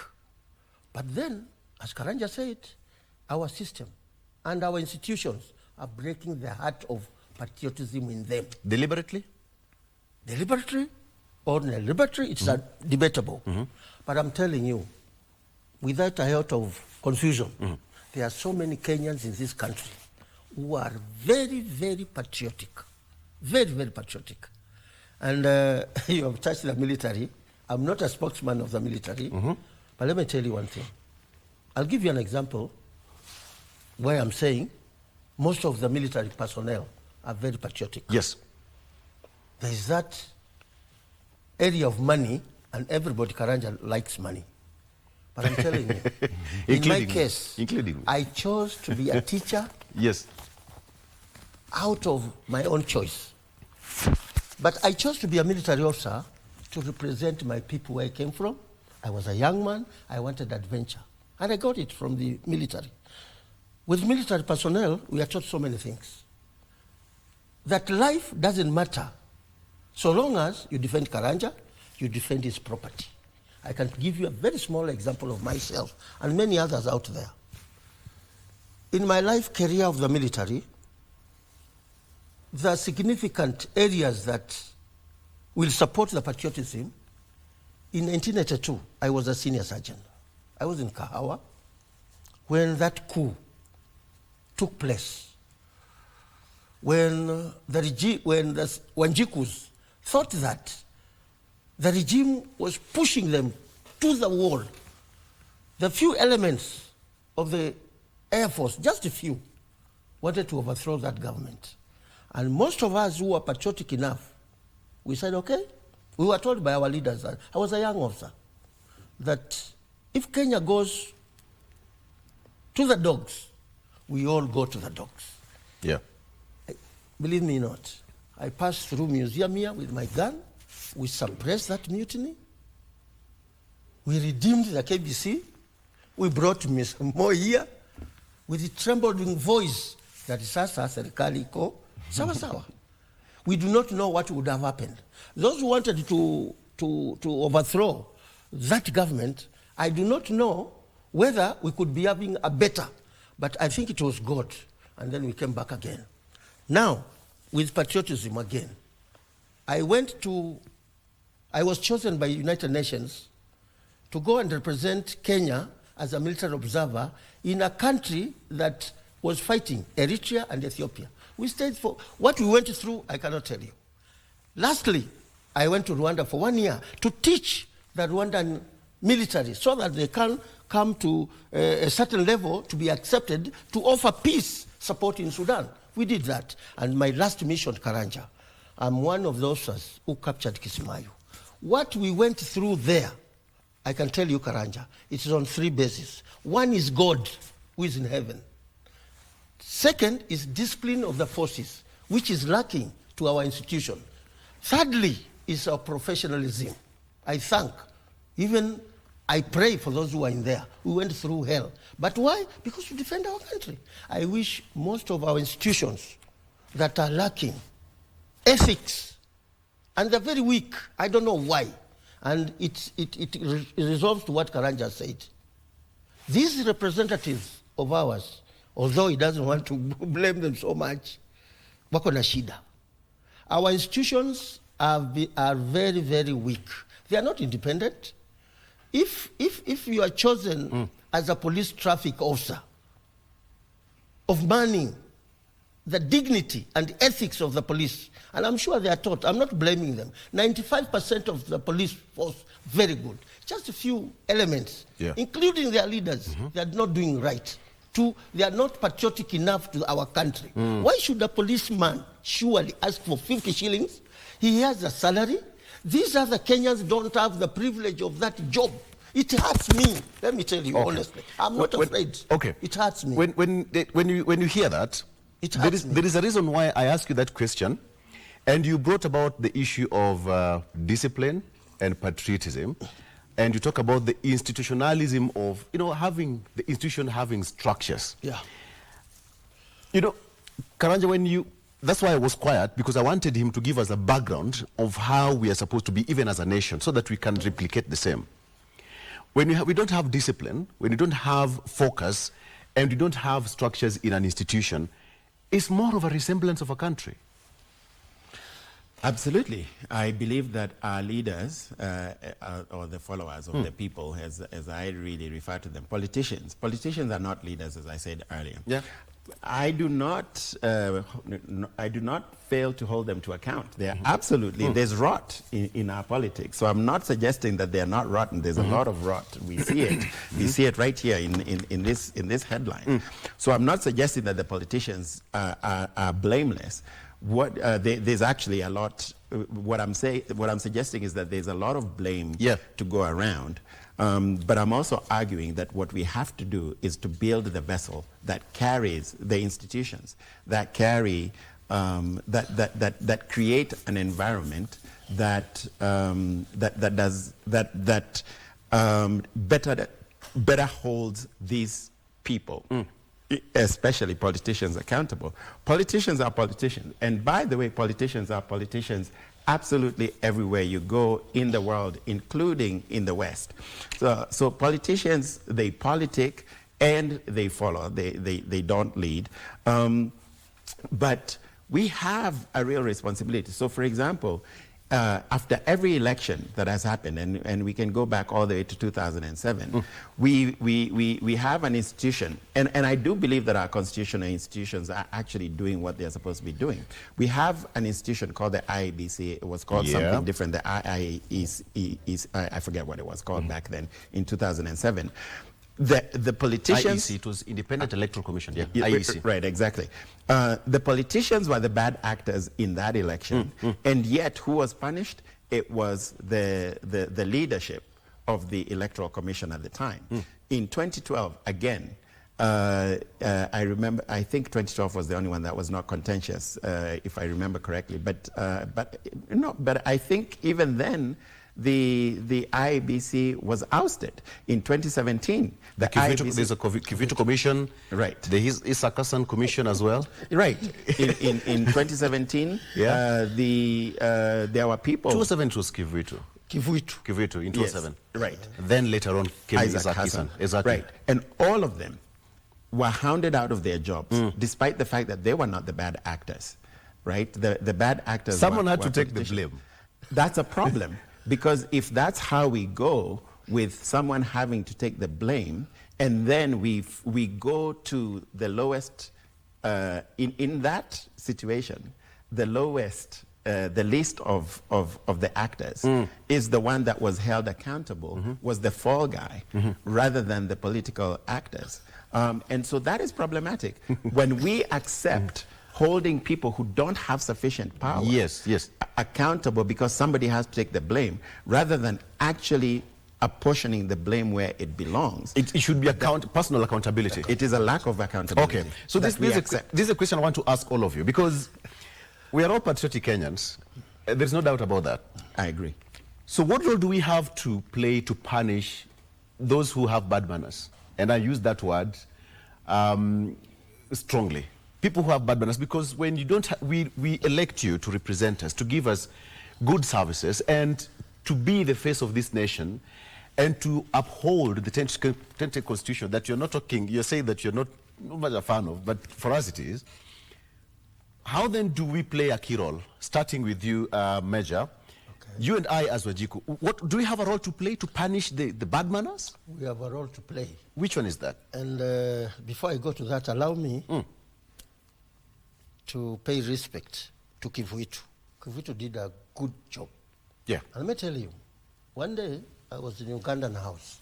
But then, as Karanja said, our system and our institutions are breaking the heart of patriotism in them. Deliberately? Deliberately or deliberately, it's debatable. But I'm telling you, without a lot of confusion, there are so many Kenyans in this country who are very, very patriotic. Very, very patriotic. And you have touched the military. I'm not a spokesman of the military, but let me tell you one thing. I'll give you an example where I'm saying most of the military personnel are very patriotic. Yes. There is that area of money, and everybody, Karanja, likes money. But I'm telling you, in my case, I chose to be a teacher out of my own choice. But I chose to be a military officer to represent my people where I came from. I was a young man. I wanted adventure. And I got it from the military. With military personnel, we are taught so many things. That life doesn't matter so long as you defend Karanja, you defend his property. I can give you a very small example of myself and many others out there. In my life career of the military, the significant areas that will support the patriotism, in 1982, I was a senior sergeant. I was in Kahawa when that coup took place. When the Wanjikus thought that the regime was pushing them to the wall, the few elements of the Air Force, just a few, wanted to overthrow that government. And most of us who were patriotic enough, we said, okay. We were told by our leaders, I was a young officer, that if Kenya goes to the dogs, we all go to the dogs. Yeah. Believe me not, I passed through museum here with my gun. We suppressed that mutiny. We redeemed the KBC. We brought Ms. Mo here with a trembling voice that sasa serikali iko sawa sawa. we do not know what would have happened. Those who wanted to overthrow that government, I do not know whether we could be having a better, but I think it was God, and then we came back again. Now, with patriotism again, I was chosen by United Nations to go and represent Kenya as a military observer in a country that was fighting, Eritrea and Ethiopia. We stayed for, what we went through, I cannot tell you. Lastly, I went to Rwanda for 1 year to teach the Rwandan military so that they can come to a certain level to be accepted to offer peace support in Sudan. We did that. And my last mission, Karanja, I'm one of those who captured Kismayu. What we went through there, I can tell you, Karanja, it is on 3 bases. One is God, who is in heaven. Second is discipline of the forces, which is lacking to our institution. Thirdly is our professionalism. I thank, even I pray for those who are in there. We went through hell. But why? Because we defend our country. I wish most of our institutions that are lacking ethics, and they're very weak, I don't know why, and it resolves to what Karanja said. These representatives of ours, although he doesn't want to blame them so much, wako na shida. Our institutions are very, very weak. They are not independent. If you are chosen as a police traffic officer of manning the dignity and ethics of the police, and I'm sure they are taught, I'm not blaming them. 95% of the police force, very good. Just a few elements, including their leaders, they are not doing right. 2, they are not patriotic enough to our country. Why should a policeman surely ask for 50 shillings? He has a salary. These other Kenyans don't have the privilege of that job. It hurts me. Let me tell you honestly. I'm not afraid. Okay. It hurts me. When you hear that, there is a reason why I ask you that question, and you brought about the issue of discipline and patriotism, and you talk about the institutionalism of having the institution having structures. Yeah. Karanja, that's why I was quiet, because I wanted him to give us a background of how we are supposed to be, even as a nation, so that we can replicate the same. When we don't have discipline, when you don't have focus, and you don't have structures in an institution, it's more of a resemblance of a country. Absolutely. I believe that our leaders, or the followers of the people, as I really refer to them, politicians are not leaders, as I said earlier. Yeah. I do not fail to hold them to account. They are absolutely, there's rot in our politics. So I'm not suggesting that they are not rotten. There's a lot of rot. We see it. We see it right here in this headline. So I'm not suggesting that the politicians are blameless. There's actually a lot. What I'm suggesting is that there's a lot of blame to go around. But I'm also arguing that what we have to do is to build the vessel that carries the institutions, that carry, that create an environment that better holds these people, especially politicians, accountable. Politicians are politicians, and by the way, politicians are politicians absolutely everywhere you go in the world, including in the West. So politicians, they politic and they follow. They don't lead. But we have a real responsibility. So, for example, after every election that has happened, and we can go back all the way to 2007, we have an institution, and I do believe that our constitutional institutions are actually doing what they're supposed to be doing. We have an institution called the IEBC. It was called something different. The IEC, I forget what it was called back then in 2007. The politicians... IEC, it was Independent Electoral Commission, IEC. Right, exactly. The politicians were the bad actors in that election, and yet who was punished? It was the leadership of the Electoral Commission at the time. In 2012, again, I remember, I think 2012 was the only one that was not contentious, if I remember correctly, but I think even then, the IEBC was ousted. In 2017, the IEBC... There's a Kivito Commission. Right. There is Isakasan Commission as well. Right. In 2017, Yeah. there were people... 2007 was Kivito. Kivuitu. In 2007. Yes, right. Then later on came Isaac Hassan. Hassan. Exactly. Right. And all of them were hounded out of their jobs, despite the fact that they were not the bad actors. Right? The bad actors Someone were had to take the politicians. blame. That's a problem, because if that's how we go, with someone having to take the blame, and then we go to the lowest, in that situation, the lowest, the least of the actors is the one that was held accountable, was the fall guy, rather than the political actors. And so that is problematic. When we accept holding people who don't have sufficient power accountable because somebody has to take the blame, rather than actually apportioning the blame where it belongs. It should be personal accountability. It is a lack of accountability. Okay, so this is a question I want to ask all of you, because we are all patriotic Kenyans. There's no doubt about that. I agree. So what role do we have to play to punish those who have bad manners? And I use that word strongly. People who have bad manners, because when you don't, we elect you to represent us, to give us good services, and to be the face of this nation, and to uphold the 10th Constitution that you're not talking, you're saying that you're not much a fan of, but for us it is. How then do we play a key role? Starting with you, Major. Okay. You and I as Wajiku, what do we have a role to play to punish the bad manners? We have a role to play. Which one is that? And before I go to that, allow me to pay respect to Kivuitu. Kivuitu did a good job. Yeah. And let me tell you, one day I was in Ugandan house.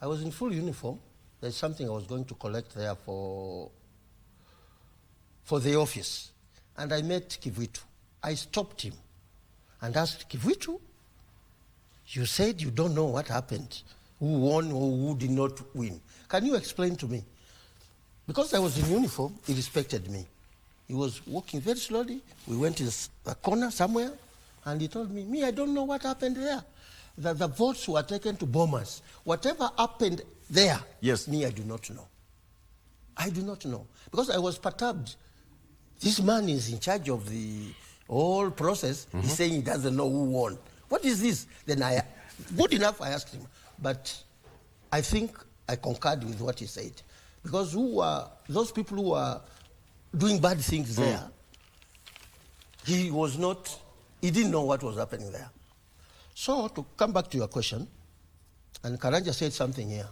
I was in full uniform. There's something I was going to collect there for the office. And I met Kivuitu. I stopped him and asked, Kivuitu, you said you don't know what happened, who won or who did not win. Can you explain to me? Because I was in uniform, he respected me. He was walking very slowly. We went to a corner somewhere, and he told me, I don't know what happened there. The votes were taken to bombers. Whatever happened there, me, I do not know. I do not know. Because I was perturbed. This man is in charge of the whole process. He's saying he doesn't know who won. What is this? Then good enough, I asked him. But I think I concurred with what he said. Because those people who were doing bad things there, he didn't know what was happening there. So, to come back to your question, and Karanja said something here,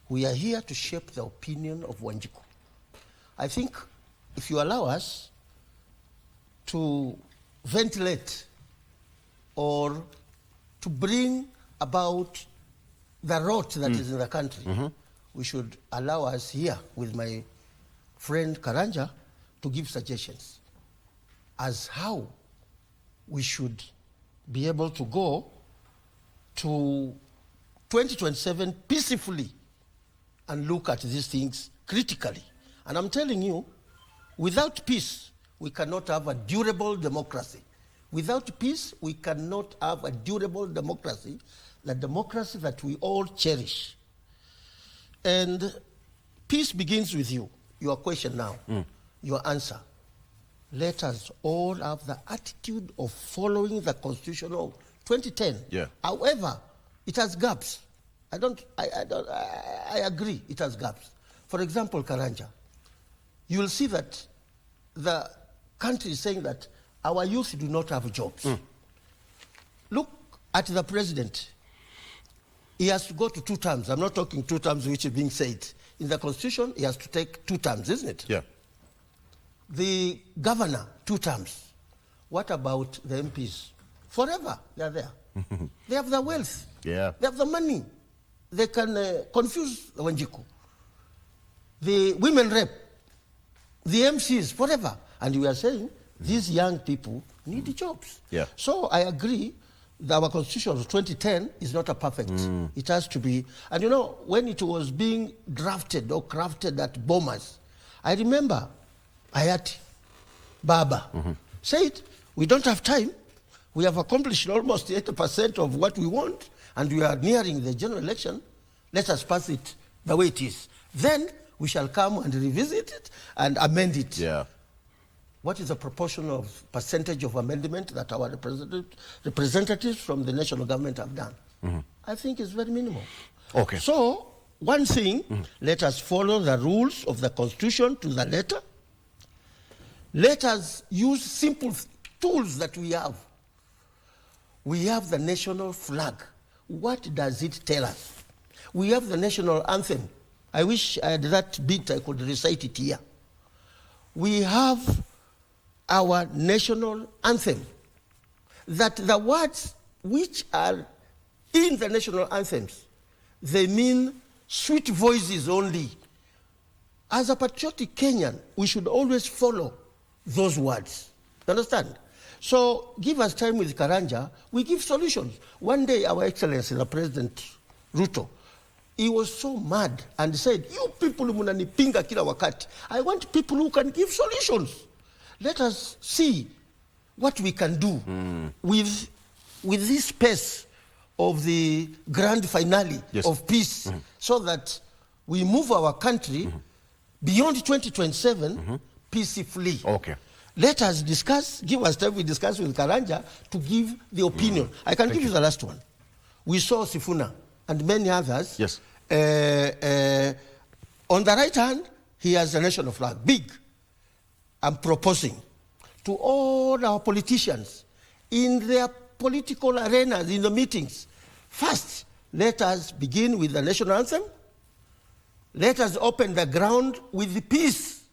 we are here to shape the opinion of Wanjiku. I think if you allow us to ventilate or to bring about the rot that is in the country, we should allow us here with my friend Karanja to give suggestions as how we should be able to go to 2027 peacefully and look at these things critically. And I'm telling you, without peace, we cannot have a durable democracy. Without peace, we cannot have a durable democracy, the democracy that we all cherish. And peace begins with you. Your question now, your answer. Let us all have the attitude of following the Constitution of 2010. Yeah. However, it has gaps. I agree, it has gaps. For example, Karanja, you will see that the country is saying that our youth do not have jobs. Look at the president. He has to go to 2 terms. I'm not talking 2 terms which is being said. In the Constitution, he has to take 2 terms, isn't it? Yeah. The governor, 2 terms. What about the MPs? Forever, they are there. They have the wealth. Yeah. They have the money. They can confuse the Wanjiku. The women rep, the MCs, forever. And we are saying these young people need jobs. Yeah. So I agree that our Constitution of 2010 is not a perfect. It has to be. And you know, when it was being drafted or crafted at Bomas, I remember Hayati Baba said, we don't have time. We have accomplished almost 80% of what we want, and we are nearing the general election. Let us pass it the way it is. Then we shall come and revisit it and amend it. Yeah. What is the proportion of percentage of amendment that our representatives from the national government have done? I think it's very minimal. Okay. So, one thing, let us follow the rules of the Constitution to the letter. Let us use simple tools that we have. We have the national flag. What does it tell us? We have the national anthem. I wish I had that bit, I could recite it here. We have our national anthem. That the words which are in the national anthems, they mean sweet voices only. As a patriotic Kenyan, we should always follow those words. You understand? So give us time with Karanja, we give solutions. One day, Our Excellency, the President Ruto, he was so mad and said, you people munanipinga kila wakati. I want people who can give solutions. Let us see what we can do with this pace of the grand finale of peace, so that we move our country beyond 2027 peacefully. Okay. Let us discuss, give us time, we discuss with Karanja to give the opinion. I can give you the last one. We saw Sifuna and many others. Yes. On the right hand, he has a national flag, big. I'm proposing to all our politicians in their political arenas, in the meetings, first, let us begin with the national anthem. Let us open the ground with the peace.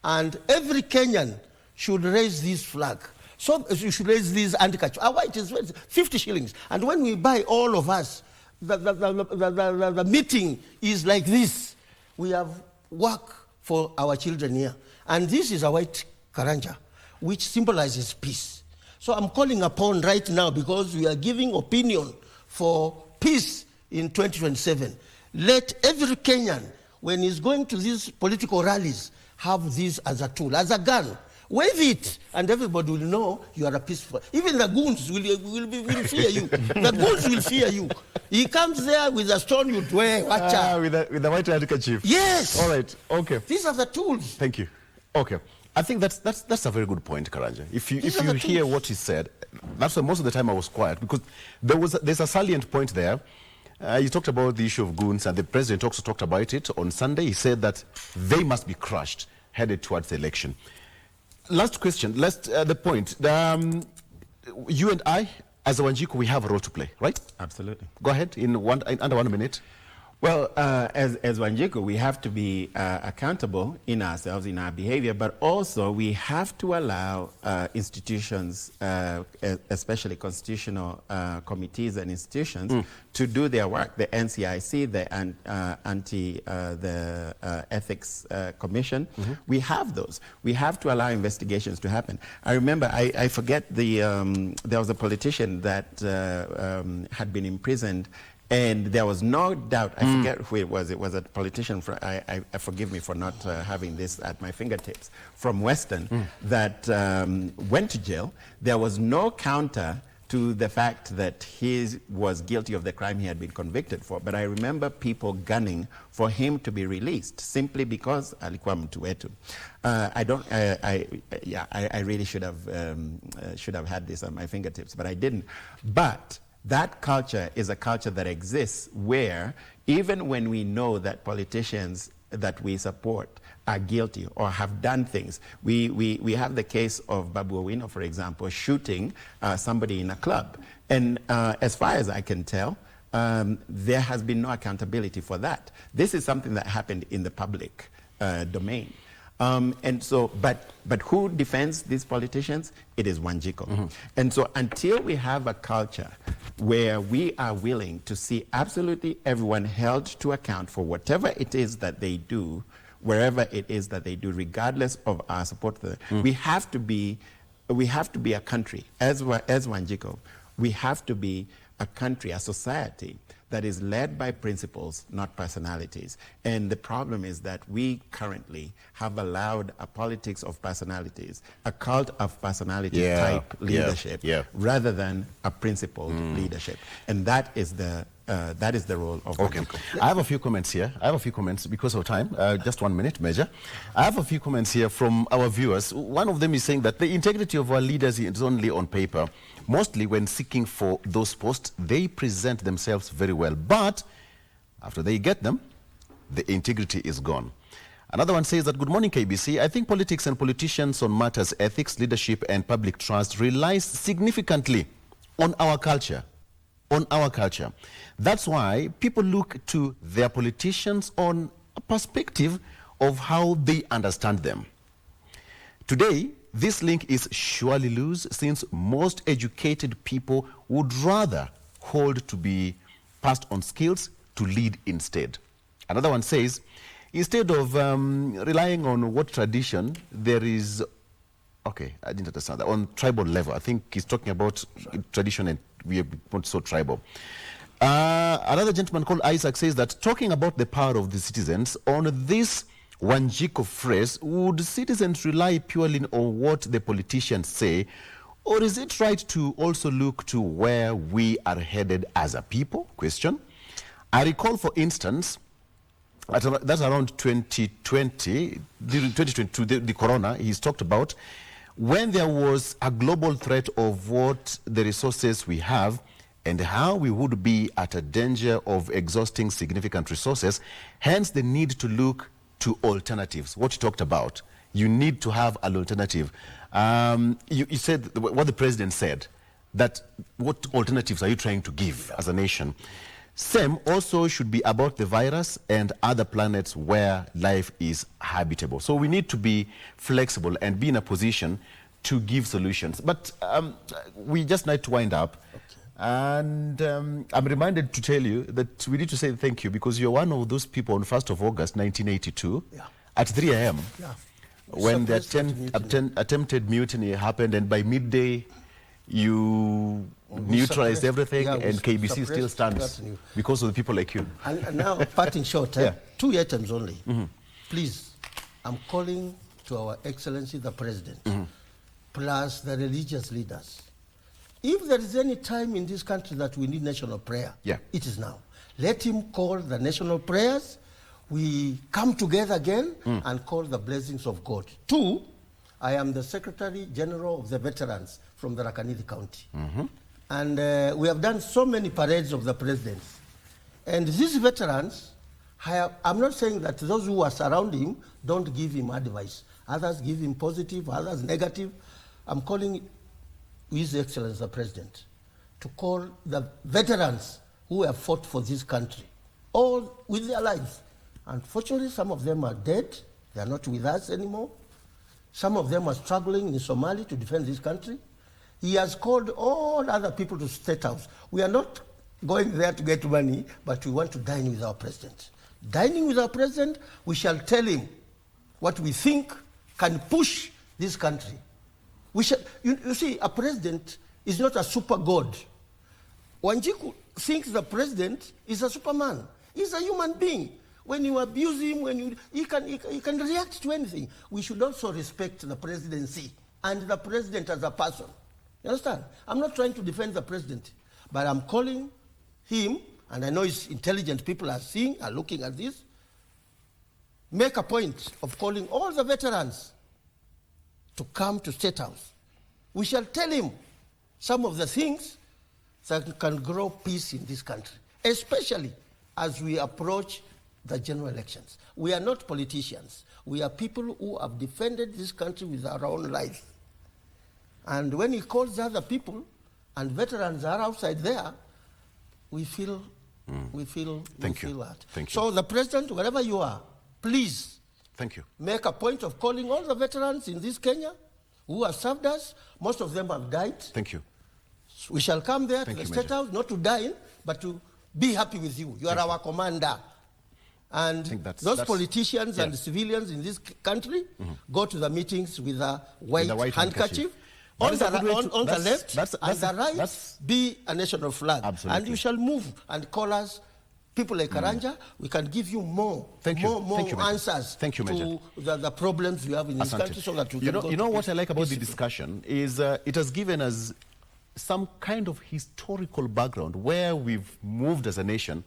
And every Kenyan should raise this flag. So you should raise this handkerchief. Why it is 50 shillings. And when we buy, all of us, the meeting is like this. We have work for our children here. And this is a white Karanja, which symbolizes peace. So I'm calling upon right now, because we are giving opinion for peace in 2027. Let every Kenyan, when he's going to these political rallies, have this as a tool, as a gun. Wave it, and everybody will know you are a peaceful. Even the goons will fear you. The goons will fear you. He comes there with a stone, you wear, watch out. With the white handkerchief. Yes. All right. Okay. These are the tools. Thank you. Okay. I think that's a very good point, Karanja. If you hear what he said, that's why most of the time I was quiet, because there's a salient point there. He talked about the issue of goons, and the president also talked about it on Sunday. He said that they must be crushed, headed towards the election. Last question, the point. You and I, as a Wanjiku, we have a role to play, right? Absolutely. Go ahead, in under 1 minute. Well, as Wanjiku, we have to be accountable in ourselves, in our behavior, but also we have to allow institutions, especially constitutional committees and institutions, to do their work. The NCIC, the Ethics Commission, we have those. We have to allow investigations to happen. I remember, I forget there was a politician that had been imprisoned, and there was no doubt, I forget who it was a politician, forgive me for not having this at my fingertips, from Western, that went to jail. There was no counter to the fact that he was guilty of the crime he had been convicted for. But I remember people gunning for him to be released, simply because alikuwa mtu wetu. I really should have had this at my fingertips, but I didn't. But that culture is a culture that exists where even when we know that politicians that we support are guilty or have done things. We have the case of Babu Owino, for example, shooting somebody in a club. And as far as I can tell, there has been no accountability for that. This is something that happened in the public domain. And so, but who defends these politicians? It is Wanjiku. And so until we have a culture where we are willing to see absolutely everyone held to account for whatever it is that they do, wherever it is that they do, regardless of our support for them, we have to be a country, as Wanjiku, we have to be a country, a society that is led by principles, not personalities. And the problem is that we currently have allowed a politics of personalities, a cult of personality type leadership, rather than a principled leadership. And that is the role of political. I have a few comments here. I have a few comments because of time. Just 1 minute, Major. I have a few comments here from our viewers. One of them is saying that the integrity of our leaders is only on paper. Mostly when seeking for those posts, they present themselves very well. But after they get them, the integrity is gone. Another one says that, good morning, KBC. I think politics and politicians on matters, ethics, leadership, and public trust relies significantly on our culture. On our culture. That's why people look to their politicians on a perspective of how they understand them. Today, this link is surely loose, since most educated people would rather hold to be passed on skills to lead instead. Another one says, instead of relying on what tradition, there is, okay, I didn't understand that, on tribal level. I think he's talking about tradition and we are not so tribal. Another gentleman called Isaac says that, talking about the power of the citizens, on this Wanjiko phrase, would citizens rely purely on what the politicians say, or is it right to also look to where we are headed as a people? Question. I recall, for instance, that's around 2020, during 2022, the corona he's talked about, when there was a global threat of what the resources we have and how we would be at a danger of exhausting significant resources, hence the need to look to alternatives. What you talked about, you need to have an alternative. You said, what the president said, that what alternatives are you trying to give as a nation? Same also should be about the virus and other planets where life is habitable. So we need to be flexible and be in a position to give solutions. But we just need to wind up. Okay. And I'm reminded to tell you that we need to say thank you, because you're one of those people on 1st of August, 1982, at 3 a.m. When the attempted mutiny happened, and by midday, you neutralized everything, and KBC still stands because of the people like you. And now, parting short, 2 items only. Please, I'm calling to Our Excellency the President, plus the religious leaders. If there is any time in this country that we need national prayer, it is now. Let him call the national prayers. We come together again and call the blessings of God. 2, I am the Secretary General of the Veterans from the Rakanidi County. And we have done so many parades of the presidents. And these veterans, I'm not saying that those who are surrounding him don't give him advice. Others give him positive, others negative. I'm calling His Excellency the President to call the veterans who have fought for this country, all with their lives. Unfortunately, some of them are dead. They are not with us anymore. Some of them are struggling in Somalia to defend this country. He has called all other people to State House. We are not going there to get money, but we want to dine with our president. Dining with our president, we shall tell him what we think can push this country. We shall, you see, a president is not a super god. Wanjiku thinks the president is a superman. He's a human being. When you abuse him, he can react to anything. We should also respect the presidency and the president as a person. You understand? I'm not trying to defend the president, but I'm calling him, and I know his intelligent people are looking at this, make a point of calling all the veterans to come to State House. We shall tell him some of the things that can grow peace in this country, especially as we approach the general elections. We are not politicians. We are people who have defended this country with our own life. And when he calls other people, and veterans are outside there, we feel that. Thank you. So the president, wherever you are, please make a point of calling all the veterans in this Kenya who have served us. Most of them have died. Thank you. We shall come there to the State House, not to dine, but to be happy with you. You are our commander. And those politicians and civilians in this country go to the meetings with a white handkerchief. On the left and the right, be a national flag. Absolutely. And you shall move and call us. People like Karanja, we can give you more answers to the problems we have in this country, so that we can go. You know what I like about the discussion is it has given us some kind of historical background where we've moved as a nation,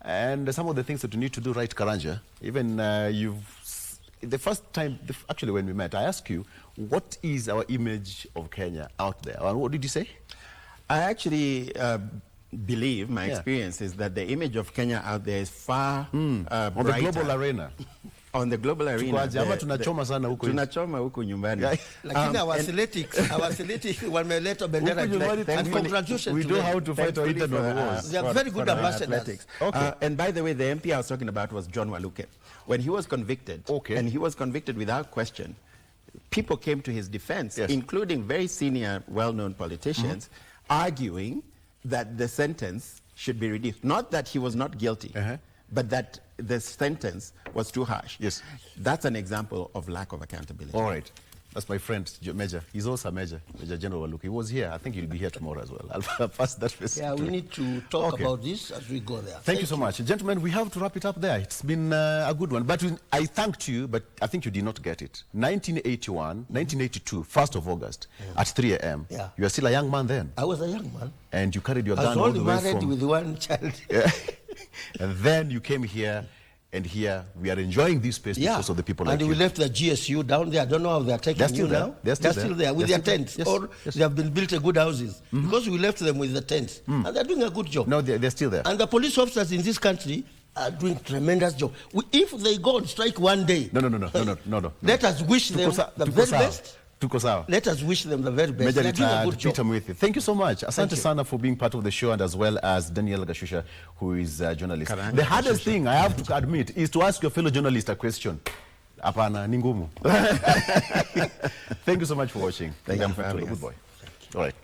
and some of the things that we need to do right, Karanja. Even the first time, actually when we met, I asked you, what is our image of Kenya out there? And what did you say? I actually believe, my experience is that the image of Kenya out there is far on the global arena. On the global arena. Tunachoma huku nyumbani. Lakini our athletics wameleta bendera and congratulations. We know how to fight our internal wars. They are very good ambassadors. Okay. And by the way, the MP I was talking about was John Waluke. When he was convicted, and he was convicted without question, people came to his defense, including very senior, well-known politicians, arguing that the sentence should be reduced. Not that he was not guilty, but that the sentence was too harsh. Yes. That's an example of lack of accountability. All right. That's my friend, Major. He's also a Major General Waluke. He was here. I think he'll be here tomorrow as well. I'll pass that message. Yeah, we need to talk about this as we go there. Thank you so much. Gentlemen, we have to wrap it up there. It's been a good one. But I thanked you, but I think you did not get it. 1982, 1st of August, at 3 a.m. Yeah. You were still a young man then. I was a young man. And you carried your gun all the way from... I was only married with one child. And then you came here, and here we are enjoying this space because of the people like you. And we left the GSU down there. I don't know how they are taking you now. They're still there with their tents. Yes. Or they have been built good houses. Because we left them with the tents. And they're doing a good job. No, they're still there. And the police officers in this country are doing tremendous job. If they go on strike one day... No. Let us wish them the very best. Let us wish them the very best. Major Retired Peter Mwithi, thank you so much. Asante sana for being part of the show, and as well as Daniel Gacuca, who is a journalist. Karanja, the hardest thing, I have to admit, is to ask your fellow journalist a question. Apana, ningumu. Thank you so much for watching. Thank you for having us. Good boy. All right.